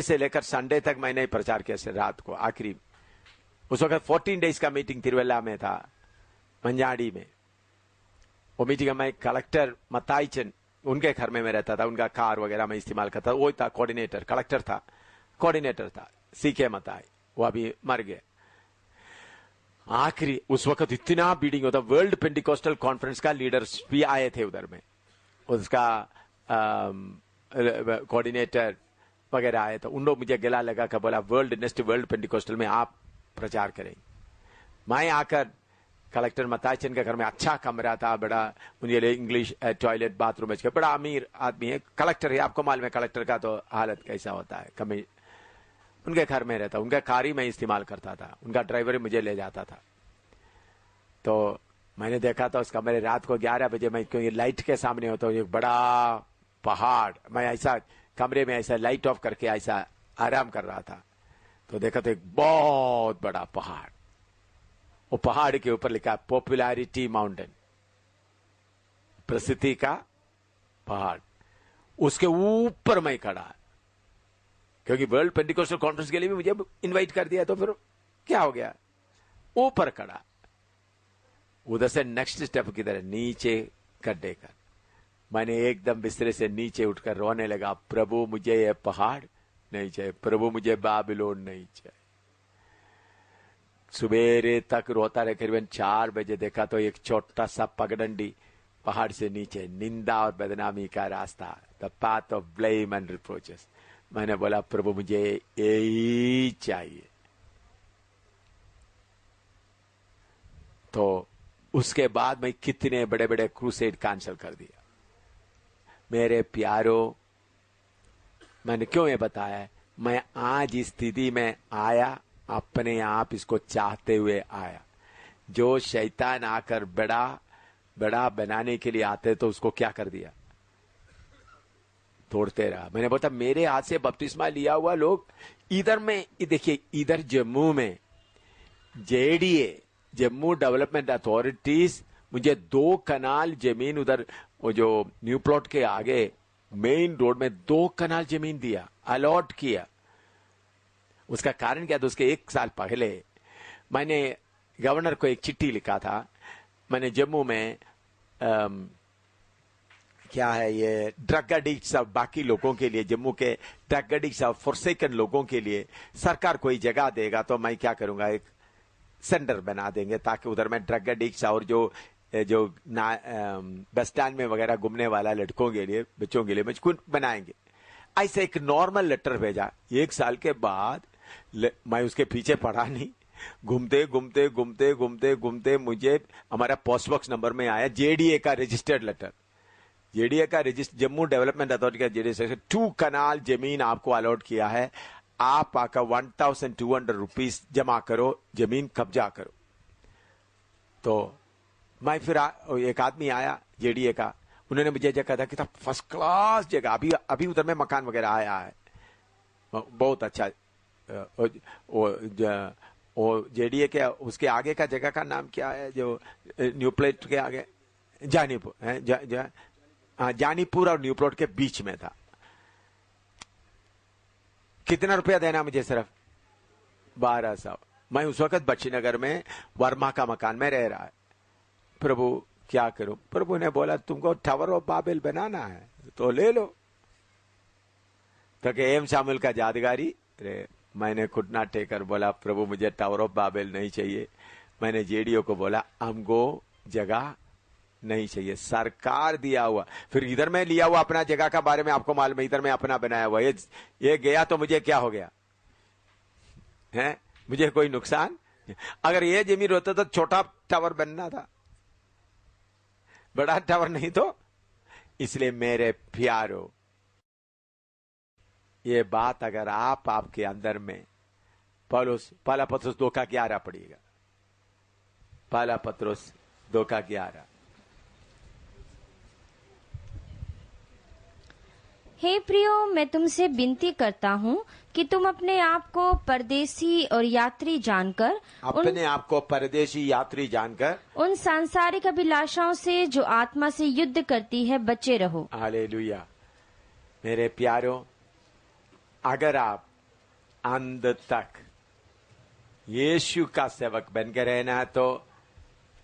से लेकर संडे तक मैंने प्रचार किया, रात को आखिरी। उस वक्त 14 डेज का मीटिंग तिरुवल्ला में था, मंजाड़ी में। वो मीटिंग में कलेक्टर मताईचन, उनके घर में मैं रहता था, उनका कार वगैरह मैं इस्तेमाल करता था। वो था कोऑर्डिनेटर, कलेक्टर था, कोऑर्डिनेटर था सीके मताई, वो अभी मर गए। आखिरी उस वक्त इतना बीडिंग होता, वर्ल्ड पेंटिकोस्टल कॉन्फ्रेंस का लीडर्स भी आए थे उधर में, उसका कोऑर्डिनेटर वगैरह आए। तो उन लोग मुझे गला लगा कर बोला नेक्स्ट वर्ल्ड पेंटिकोस्टल में आप प्रचार करेंगे। मैं आकर कलेक्टर मताचन के घर में, अच्छा कमरा था, बड़ा, उनके लिए इंग्लिश टॉयलेट बाथरूम है, बड़ा अमीर आदमी है, कलेक्टर है। आपको मालूम है कलेक्टर का तो हालत कैसा होता है, कमी। उनके घर में रहता, उनका कार ही मैं इस्तेमाल करता था, उनका ड्राइवर ही मुझे ले जाता था। तो मैंने देखा था उस कमरे, रात को 11 बजे मैं क्योंकि लाइट के सामने होता हूँ, एक बड़ा पहाड़, मैं ऐसा कमरे में ऐसा लाइट ऑफ करके ऐसा आराम कर रहा था, तो देखा तो एक बहुत बड़ा पहाड़, वो पहाड़ के ऊपर लिखा पॉपुलैरिटी माउंटेन, प्रसिद्धि का पहाड़, उसके ऊपर मैं खड़ा, क्योंकि वर्ल्ड पेंटिकोस्टल कॉन्फ्रेंस के लिए भी मुझे इनवाइट कर दिया, तो फिर क्या हो गया, ऊपर खड़ा। उधर से नेक्स्ट स्टेप की तरह नीचे गड्ढे कर, मैंने एकदम बिस्तरे से नीचे उठकर रोने लगा, प्रभु मुझे ये पहाड़ नहीं चाहिए, प्रभु मुझे बाबिलोन नहीं चाहिए। सुबेरे तक रोता रहे, करीबन 4 बजे देखा तो एक छोटा सा पगडंडी पहाड़ से नीचे, निंदा और बदनामी का रास्ता, the path of blame and reproaches. मैंने बोला प्रभु मुझे यही चाहिए। तो उसके बाद मैं कितने बड़े बड़े क्रूसेड कैंसिल कर दिया। मेरे प्यारो, मैंने क्यों ये बताया, मैं आज इस स्थिति में आया अपने आप इसको चाहते हुए आया। जो शैतान आकर बड़ा बड़ा बनाने के लिए आते तो उसको क्या कर दिया, तोड़ते रहा। मैंने बोला मेरे हाथ से बपतिस्मा लिया हुआ लोग इधर में, देखिए इधर जम्मू में जेडीए, जम्मू डेवलपमेंट अथॉरिटीज, मुझे 2 कनाल जमीन उधर वो जो न्यू प्लॉट के आगे मेन रोड में 2 कनाल जमीन दिया, अलॉट किया। उसका कारण क्या था, उसके 1 साल पहले मैंने गवर्नर को एक चिट्ठी लिखा था। मैंने जम्मू में क्या है ये ड्रग एडिक्ट्स ऑफ बाकी लोगों के लिए, जम्मू के ड्रग एडिक्ट्स ऑफ फॉरसेकन लोगों के लिए सरकार कोई जगह देगा तो मैं क्या करूंगा, एक सेंटर बना देंगे ताकि उधर में ड्रग एडिक्ट्स और जो बस स्टैंड में वगैरह घूमने वाला लड़कों के लिए, बच्चों के लिए मुझको बनाएंगे। ऐसे एक नॉर्मल लेटर भेजा। 1 साल के बाद मैं उसके पीछे पड़ा नहीं, घूमते घूमते घूमते घूमते घूमते मुझे हमारा पोस्ट बॉक्स नंबर में आया जेडीए का रजिस्टर्ड लेटर। जेडीए का जम्मू डेवलपमेंट अथॉरिटी का जेडीए 2 कनाल जमीन आपको अलॉट किया है, आप आकर 1200 रुपीज जमा करो, जमीन कब्जा करो। तो मैं फिर एक आदमी आया जेडीए का, उन्होंने मुझे जगह था कि था फर्स्ट क्लास जगह, अभी उधर में मकान वगैरह आया है, बहुत अच्छा। वो जेडीए के उसके आगे का जगह का नाम क्या है, जो न्यू प्लेट के आगे जानीपुर है, जानीपुर और न्यू प्लॉट के बीच में था। कितना रुपया देना मुझे, सिर्फ 1200। मैं उस वक्त बच्चीनगर में वर्मा का मकान में रह रहा है। प्रभु क्या करूं, प्रभु ने बोला तुमको टावर ऑफ बाबेल बनाना है तो ले लो। तो एम शामिल का यादगारी, मैंने घुटना टेकर बोला प्रभु मुझे टावर ऑफ बाबेल नहीं चाहिए। मैंने जेडीओ को बोला हमको जगह नहीं चाहिए, सरकार दिया हुआ। फिर इधर में लिया हुआ अपना जगह का बारे में आपको मालूम है, इधर में अपना बनाया हुआ, ये गया तो मुझे क्या हो गया है, मुझे कोई नुकसान। अगर ये जमीन होता तो छोटा टावर बनना था, बड़ा टावर नहीं। तो इसलिए मेरे प्यारो, ये बात अगर आपके अंदर में, पहला पत्रुस 2 का 11 पड़िएगा, पहला पत्रुस 2 का 11। हे प्रियो, मैं तुमसे विनती करता हूँ कि तुम अपने आप को परदेशी और यात्री जानकर, अपने आप को परदेशी यात्री जानकर उन सांसारिक अभिलाषाओं से जो आत्मा से युद्ध करती है बचे रहो। हालेलुया। मेरे प्यारो, अगर आप अंत तक यीशु का सेवक बनकर रहना है तो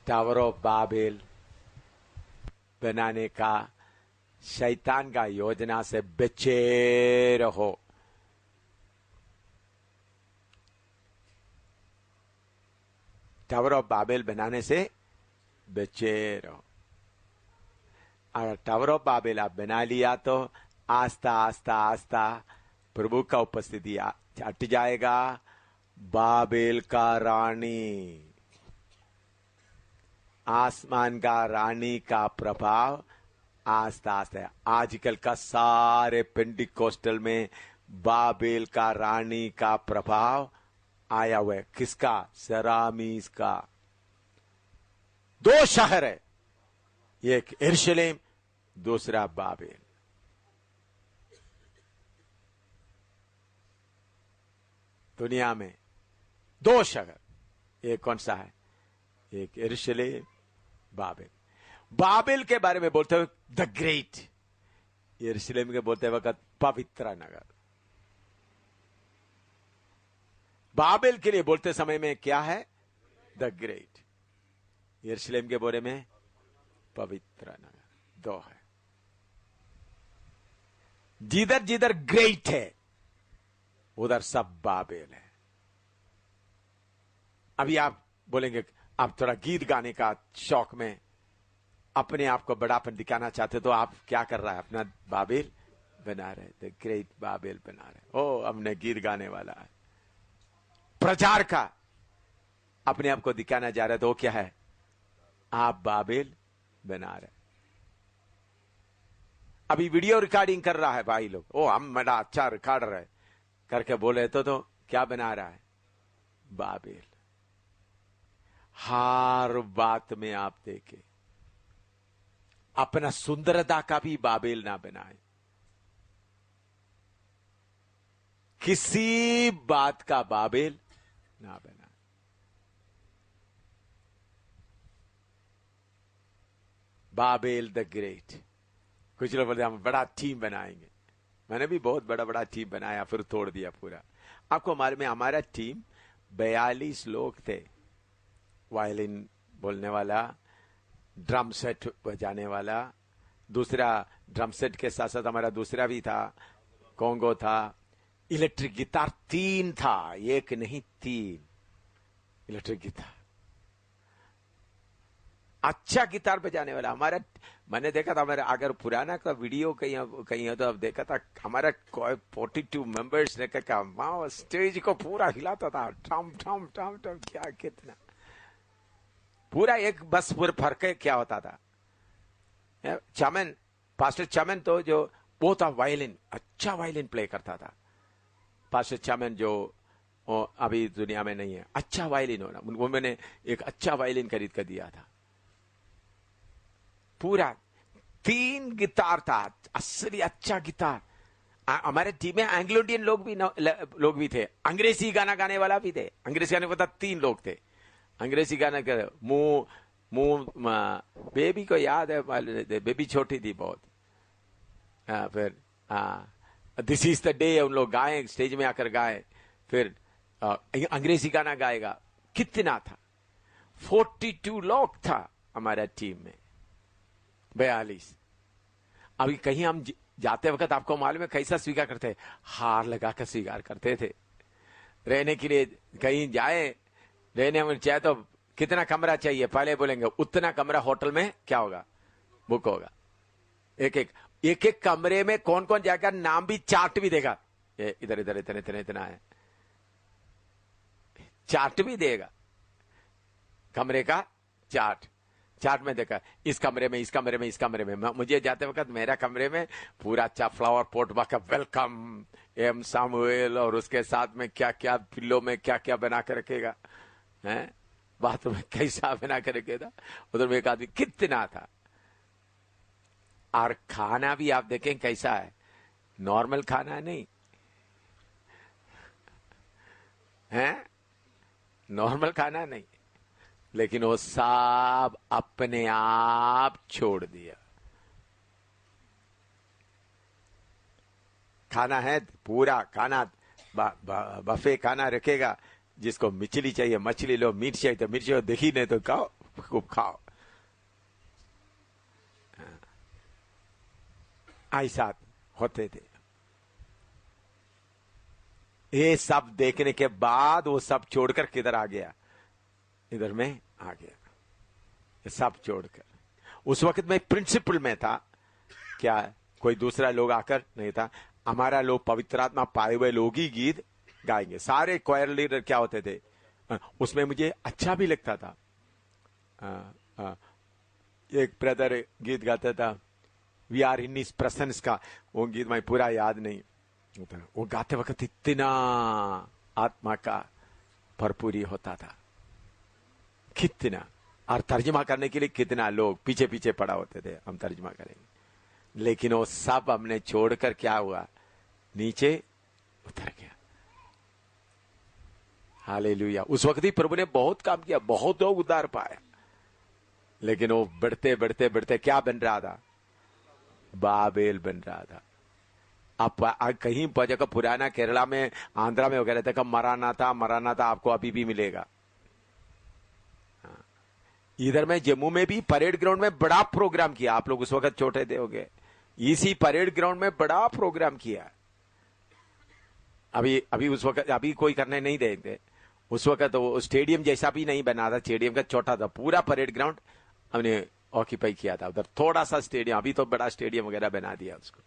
टावर ऑफ बाबेल बनाने का शैतान का योजना से बचे रहो। टावर ऑफ बाबेल बनाने से बचे रहो। अगर टावर ऑफ बाबेल आप बना लिया तो आस्ता आस्ता आस्ता प्रभु का उपस्थिति हट जाएगा। बाबेल का रानी, आसमान का रानी का प्रभाव आस्ता आस्ता, आजकल का सारे पेंटिकोस्टल में बाबेल का रानी का प्रभाव आया हुआ है। किसका? सरामीस का। दो शहर है, एक यरूशलेम, दूसरा बाबेल। दुनिया में दो शहर, एक कौन सा है? एक यरूशलेम, बाबेल। बाबेल के बारे में बोलते हुए द ग्रेट, यरूशलेम के बोलते वक्त पवित्र नगर। बाबेल के लिए बोलते समय में क्या है? The great. यरूशलेम के बारे में पवित्र नगर। दो है। जिधर जिधर ग्रेट है उधर सब बाबेल है। अभी आप बोलेंगे, आप थोड़ा गीत गाने का शौक में अपने आप को बड़ापन दिखाना चाहते तो आप क्या कर रहा है? अपना बाबेल बना रहे, द ग्रेट बाबेल बना रहे। ओ, हमने गीत गाने वाला है। प्रचार का अपने आप को दिखाना जा रहा है तो क्या है? आप बाबेल बना रहे। अभी वीडियो रिकॉर्डिंग कर रहा है भाई लोग, ओ हम बड़ा अच्छा रिकॉर्ड रहे करके बोले तो क्या बना रहा है? बाबेल। हर बात में आप देखें, अपना सुंदरता का भी बाबेल ना बनाए, किसी बात का बाबेल ना बनाए। Babel the great. कुछ लोग बोलते हम बड़ा टीम बनाएंगे। मैंने भी बहुत बड़ा बड़ा टीम बनाया, फिर तोड़ दिया पूरा। आपको मालूम है हमारा टीम 42 लोग थे। वायलिन बोलने वाला, ड्रम सेट बजाने वाला, दूसरा ड्रम सेट के साथ साथ हमारा दूसरा भी था, कोंगो था, इलेक्ट्रिक गिटार 3 था, एक नहीं 3 इलेक्ट्रिक गिटार। अच्छा गिटार बजाने वाला हमारा। मैंने देखा था हमारा, अगर पुराना का वीडियो कहीं है तो अब देखा था हमारा 42 मेंबर्स ने कहा वहां स्टेज को पूरा हिलाता था, टम टम टम टम। क्या कितना पूरा एक बस पूरे फर्क क्या होता था। चमन, पास्टर चमन तो जो वो था वायलिन, अच्छा वायलिन प्ले करता था। पास्टर चमन जो अभी दुनिया में नहीं है, अच्छा वायलिन होना, उनको मैंने एक अच्छा वायलिन खरीद कर दिया था। पूरा 3 गिटार था, असली अच्छा गिटार। हमारे टीम में एंग्लो इंडियन लोग भी थे, अंग्रेजी गाना गाने वाला भी थे। अंग्रेजी गाने पता 3 लोग थे अंग्रेजी गाना कर। बेबी को याद है, बेबी छोटी थी बहुत। फिर दिस इज द डे उन लोग गाए, स्टेज में आकर गाए। फिर अंग्रेजी गाना गाएगा। कितना था? 42 लोग था हमारा टीम में, 42। अभी कहीं हम जाते वक्त आपको मालूम है कैसा स्वीकार करते? हार लगाकर स्वीकार करते थे। रहने के लिए कहीं जाए, रहने में चाहे तो कितना कमरा चाहिए, पहले बोलेंगे उतना कमरा होटल में क्या होगा, बुक होगा। एक एक कमरे में कौन कौन जाएगा, नाम भी चार्ट भी देगा, इधर इधर इतने इतने इतना है, चार्ट भी देगा, कमरे का चार्ट में देखा, इस कमरे में इस कमरे में इस कमरे में। मुझे जाते वक्त मेरा कमरे में पूरा अच्छा फ्लावर पोट बाका वेलकम एम सामुएल, और उसके साथ में क्या क्या पिल्लो में क्या क्या बना कर रखेगा, हैं बाथरूम में कैसा बना कर रखेगा। उधर में एक आदमी कितना था। और खाना भी आप देखें कैसा है, नॉर्मल खाना नहीं है, नॉर्मल खाना नहीं, लेकिन वो सब अपने आप छोड़ दिया। खाना है पूरा खाना, बफे खाना रखेगा। जिसको मछली चाहिए मछली लो, मीट चाहिए तो मीट चाहिए, देखी नहीं तो खाओ, खूब खाओ। ऐसा होते थे। ये सब देखने के बाद वो सब छोड़कर किधर आ गया, इधर में आ गया, ये सब छोड़कर। उस वक्त में प्रिंसिपल में था, क्या कोई दूसरा लोग आकर नहीं था। हमारा लोग पवित्र आत्मा पाए हुए लोग ही गीत गाएंगे। सारे क्वायर लीडर क्या होते थे, उसमें मुझे अच्छा भी लगता था। एक ब्रदर गीत गाता था, we are in his presence का, वो गीत मैं पूरा याद नहीं, वो गाते वक्त इतना आत्मा का भरपूरी होता था, कितना, और तर्जमा करने के लिए कितना लोग पीछे पीछे पड़ा होते थे, हम तर्जमा करेंगे, लेकिन वो सब हमने छोड़कर क्या हुआ, नीचे उतर गया। हालेलुया। उस वक्त ही प्रभु ने बहुत काम किया, बहुत लोग उद्धार पाया, लेकिन वो बढ़ते बढ़ते बढ़ते क्या बन रहा था, बाबेल बन रहा था। आप कहीं पर जगह पुराना केरला में, आंध्रा में वगैरह तक मराना था आपको अभी भी मिलेगा। इधर में जम्मू में भी परेड ग्राउंड में बड़ा प्रोग्राम किया, आप लोग उस वक्त छोटे थे होगे, इसी परेड ग्राउंड में बड़ा प्रोग्राम किया। अभी उस वक्त अभी कोई करने नहीं देते, उस वक्त वो स्टेडियम जैसा भी नहीं बना था, स्टेडियम का छोटा था, पूरा परेड ग्राउंड हमने ऑक्यूपाई किया था। उधर थोड़ा सा स्टेडियम, अभी तो बड़ा स्टेडियम वगैरह बना दिया उसको,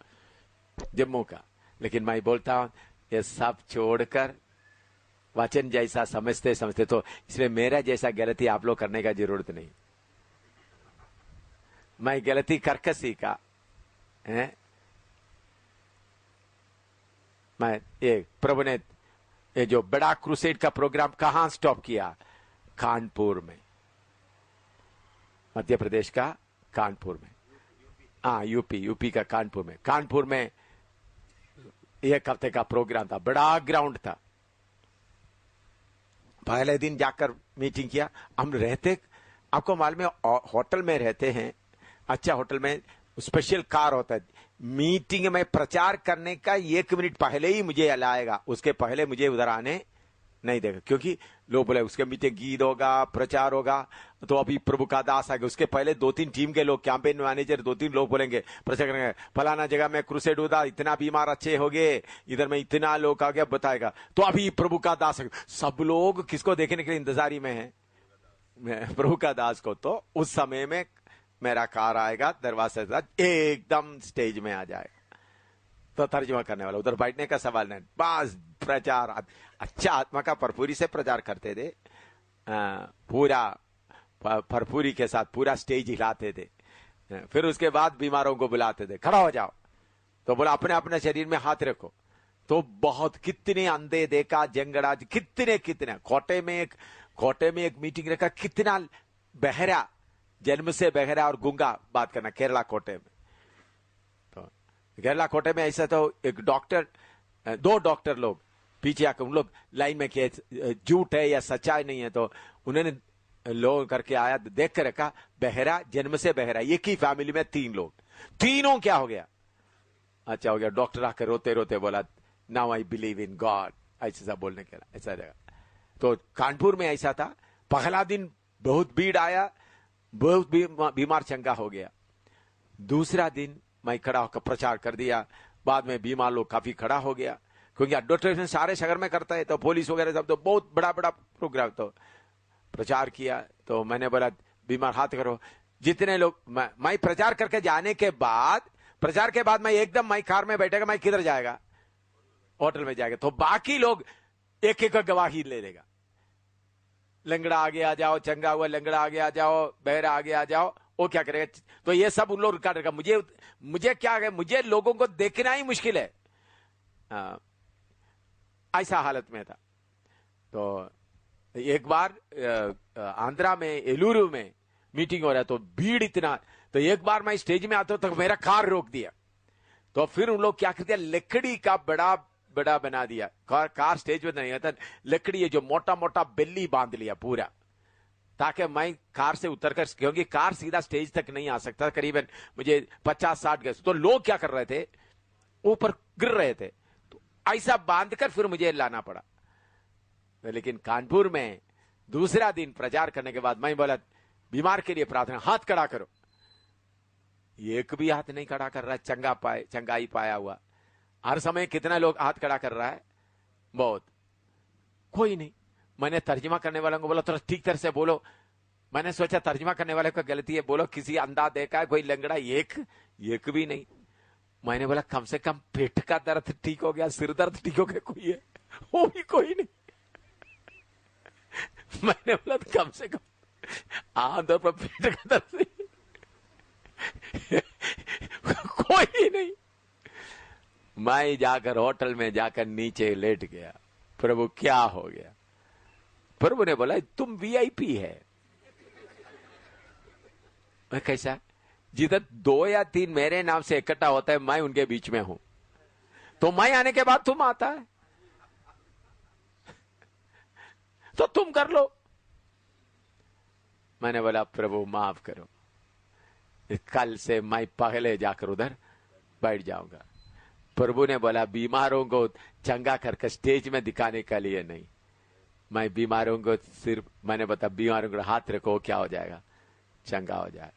जम्मू का। लेकिन मैं बोलता हूं ये सब छोड़कर वचन जैसा समझते समझते, तो इसलिए मेरा जैसा गलती आप लोग करने का जरूरत नहीं। मैं गलती करके सीखा है। मैं ये प्रभु ने ये जो बड़ा क्रूसेड का प्रोग्राम कहां स्टॉप किया, कानपुर में, मध्य प्रदेश का कानपुर में, हाँ यूपी का कानपुर में एक हफ्ते का प्रोग्राम था, बड़ा ग्राउंड था। पहले दिन जाकर मीटिंग किया, हम रहते, आपको मालूम है होटल में रहते हैं, अच्छा होटल में स्पेशल कार होता है, मीटिंग में प्रचार करने का 1 मिनट पहले ही मुझे लाएगा, उसके पहले मुझे उधर आने नहीं देगा, क्योंकि लोग बोले उसके मीटिंग गीत होगा, प्रचार होगा, तो अभी प्रभु का दास आ गया, उसके पहले 2-3 टीम के लोग, कैंपेन मैनेजर 2-3 लोग बोलेंगे, प्रचार करेंगे, फलाना जगह में क्रूसेड होता, इतना बीमार अच्छे हो गए, इधर में इतना लोग आ गया, बताएगा, तो अभी प्रभु का दास। सब लोग किसको देखने के लिए इंतजारी में है, प्रभु का दास को। तो उस समय में मेरा कार आएगा, दरवाजे से एकदम स्टेज में आ जाएगा, तो तर्जुमा करने वाला, उधर बैठने का सवाल नहीं, बस प्रचार, अच्छा आत्मा का भरपूरी से प्रचार करते थे, पूरा भरपूरी के साथ पूरा स्टेज हिलाते थे। फिर उसके बाद बीमारों को बुलाते थे, खड़ा हो जाओ, तो बोला अपने अपने शरीर में हाथ रखो, तो बहुत कितने अंधे देखा, जंगड़ा, कितने खोटे में एक मीटिंग रखा, कितना बहरा, जन्म से बहरा और गूंगा बात करना, केरला कोटे में। तो केरला कोटे में ऐसा, तो एक डॉक्टर, 2 डॉक्टर लोग पीछे आकर, उन लोग लाइन में किए, झूठ है या सच्चाई नहीं है, तो उन्होंने लोग करके आया, देख कर रखा, बहरा, जन्म से बहरा, एक ही फैमिली में 3 लोग, तीनों क्या हो गया, अच्छा हो गया। डॉक्टर आकर रोते रोते बोला, now I believe in God, ऐसा बोलने के ऐसा जगह। तो कानपुर में ऐसा था, पहला दिन बहुत भीड़ आया, बहुत बीमार चंगा हो गया। दूसरा दिन मैं खड़ा होकर प्रचार कर दिया, बाद में बीमार लोग काफी खड़ा हो गया, क्योंकि एडवर्टाइजमेंट सारे शहर में करता है, तो पुलिस वगैरह सब, तो बहुत बड़ा प्रोग्राम, तो प्रचार किया। तो मैंने बोला बीमार हाथ करो, जितने लोग, मैं प्रचार करके जाने के बाद, प्रचार के बाद मैं एकदम, मैं कार में बैठेगा, मैं किधर जाएगा, होटल में जाएगा, तो बाकी लोग एक एक गवाही ले लेगा, लंगड़ा आगे आ जाओ, चंगा हुआ लंगड़ा आगे आ जाओ, बहरा आगे आ जाओ, वो क्या करेगा, तो ये सब उन लोग रिकॉर्ड करेगा। मुझे क्या है, मुझे लोगों को देखना ही मुश्किल है, ऐसा हालत में था। तो एक बार आंध्रा में एलूरू में मीटिंग हो रहा है, तो भीड़ इतना, तो एक बार मैं स्टेज में आता हूं, तो मेरा कार रोक दिया, तो फिर उन लोग क्या करते हैं, लकड़ी का बड़ा बना दिया, कार स्टेज में नहीं आता, लकड़ी है जो मोटा मोटा बेल्ली बांध लिया पूरा, ताकि मैं कार से उतरकर, क्योंकि कार सीधा स्टेज तक नहीं आ सकता, करीबन मुझे 50-60 गज, तो लोग क्या कर रहे थे, ऊपर गिर रहे थे, तो ऐसा बांधकर फिर मुझे लाना पड़ा। लेकिन कानपुर में दूसरा दिन प्रचार करने के बाद मैं बोला, बीमार के लिए प्रार्थना, हाथ खड़ा करो, एक भी हाथ नहीं खड़ा कर रहा है, चंगाई पाया हुआ। हर समय कितना लोग हाथ खड़ा कर रहा है, बहुत, कोई नहीं। मैंने तर्जुमा करने वालों को बोला, थोड़ा ठीक तरह से बोलो, मैंने सोचा तर्जुमा करने वाले को गलती है, बोलो किसी अंधा देखा है कोई लंगड़ा, एक भी नहीं। मैंने बोला कम से कम पेट का दर्द ठीक हो गया, सिर दर्द ठीक हो गया, कोई है, वो भी कोई नहीं। मैंने बोला कम से कम आमतौर पर पेट का दर्द कोई नहीं। मैं जाकर होटल में जाकर नीचे लेट गया। प्रभु क्या हो गया? प्रभु ने बोला तुम वीआईपी है। मैं कैसा? जिधर 2 या 3 मेरे नाम से इकट्ठा होता है मैं उनके बीच में हूं, तो मैं आने के बाद तुम आता है तो तुम कर लो। मैंने बोला प्रभु माफ करो, कल से मैं पहले जाकर उधर बैठ जाऊंगा। प्रभु ने बोला बीमारों को चंगा करके स्टेज में दिखाने के लिए नहीं, मैं बीमारों को सिर्फ, मैंने बता बीमारों को हाथ रखो क्या हो जाएगा? चंगा हो जाएगा।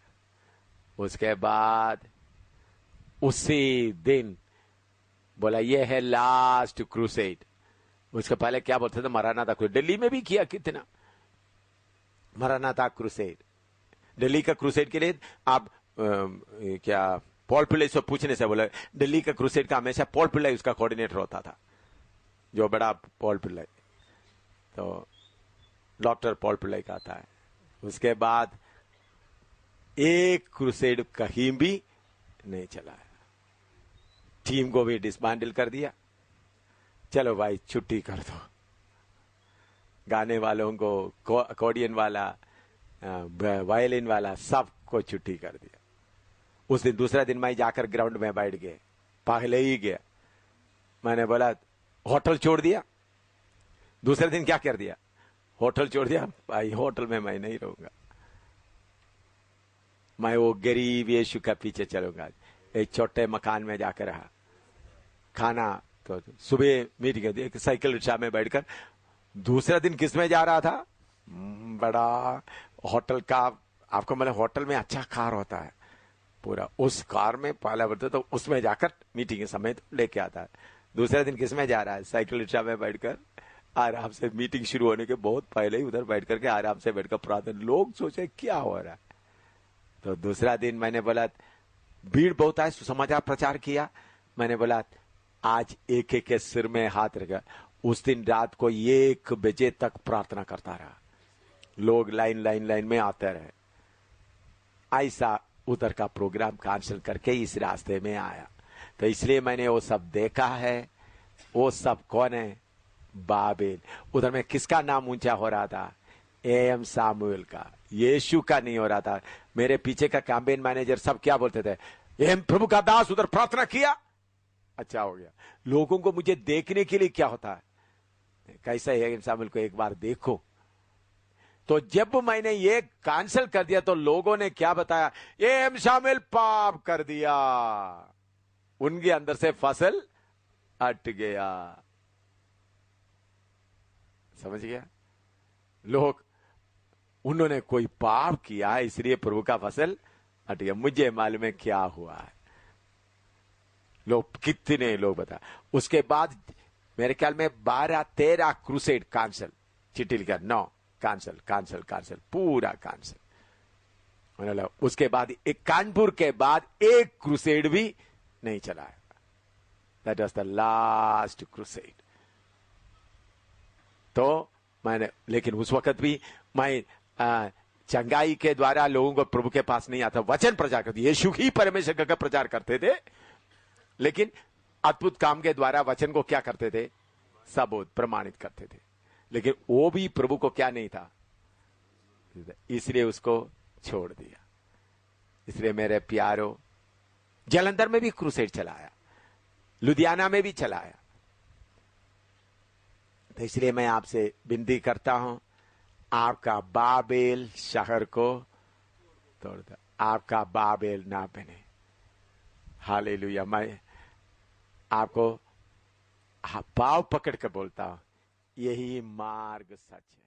उसके बाद उसी दिन बोला ये है लास्ट क्रूसेड। उसके पहले क्या बोलते थे? मरानाथा क्रूसेड। दिल्ली में भी किया कितना मरानाथा क्रूसेड। दिल्ली का क्रूसेड के लिए आप क्या पॉल पिल्लई से पूछने से बोले, दिल्ली का क्रूसेड का हमेशा पॉल पिल्लई उसका कोऑर्डिनेटर होता था, जो बड़ा पॉल पिल्लई, तो डॉक्टर पॉल पिल्लई का था। उसके बाद एक क्रूसेड कहीं भी नहीं चला है। टीम को भी डिसमेंटल कर दिया। चलो भाई छुट्टी कर दो, गाने वालों को, अकॉर्डियन वाला, वायलिन वाला, सबको छुट्टी कर दिया। उस दिन दूसरा दिन मैं जाकर ग्राउंड में बैठ गए, पहले ही गया। मैंने बोला होटल छोड़ दिया। दूसरे दिन क्या कर दिया? होटल छोड़ दिया। भाई होटल में मैं नहीं रहूंगा, मैं वो गरीब यीशु का पीछे चलूंगा। एक छोटे मकान में जाकर रहा। खाना तो सुबह मीटिंग, एक साइकिल रिक्शा में बैठकर। दूसरा दिन किस में जा रहा था? बड़ा होटल का, आपको मतलब होटल में अच्छा कार होता है, पूरा उस कार में पहला बढ़ता तो उसमें जाकर मीटिंग के समय तो लेके आता है। दूसरे दिन किस में जा रहा है? साइकिल रिक्शा में बैठकर आराम से, मीटिंग शुरू होने के बहुत पहले ही उधर बैठ करके आराम से बैठकर प्रार्थना। लोग सोचे क्या हो रहा है। तो दूसरा दिन मैंने बोला भीड़ बहुत है, सुसमाचार प्रचार किया। मैंने बोला आज एक एक के सिर में हाथ रखा। उस दिन रात को 1 बजे तक प्रार्थना करता रहा। लोग लाइन में आते रहे। ऐसा उधर का प्रोग्राम कैंसिल करके इस रास्ते में आया। तो इसलिए मैंने वो सब देखा है। वो सब कौन है? बाबेल। उधर में किसका नाम ऊंचा हो रहा था? एम सामुएल का, यीशु का नहीं हो रहा था। मेरे पीछे का कैंपेन मैनेजर सब क्या बोलते थे? एम प्रभु का दास उधर प्रार्थना किया, अच्छा हो गया। लोगों को मुझे देखने के लिए क्या होता है, कैसा है एम सामुएल को एक बार देखो। तो जब मैंने ये कैंसिल कर दिया तो लोगों ने क्या बताया? एम सामुएल पाप कर दिया। उनके अंदर से फसल हट गया। समझ गया? लोग, उन्होंने कोई पाप किया इसलिए प्रभु का फसल हट गया। मुझे मालूम है क्या हुआ है। लोग, कितने लोग बता। उसके बाद मेरे ख्याल में 12-13 क्रूसेड कैंसिल, चिट्ठी लिखा 9 कैंसिल, पूरा कैंसिल। उसके बाद एक कानपुर के बाद एक क्रूसेड भी नहीं चला है। That was the last crusade. तो मैंने, लेकिन उस वक्त भी मैं चंगाई के द्वारा लोगों को प्रभु के पास नहीं आता, वचन प्रचार करते, यीशु ही परमेश्वर का प्रचार करते थे। लेकिन अद्भुत काम के द्वारा वचन को क्या करते थे? सबूत प्रमाणित करते थे। लेकिन वो भी प्रभु को क्या नहीं था, इसलिए उसको छोड़ दिया। इसलिए मेरे प्यारो, जलंधर में भी क्रूसेड चलाया, लुधियाना में भी चलाया। तो इसलिए मैं आपसे विनती करता हूं, आपका बाबेल शहर को तोड़ दो, आपका बाबेल ना बने। हालेलुया। मैं आपको पाव पकड़ कर बोलता हूं, यही मार्ग सच है।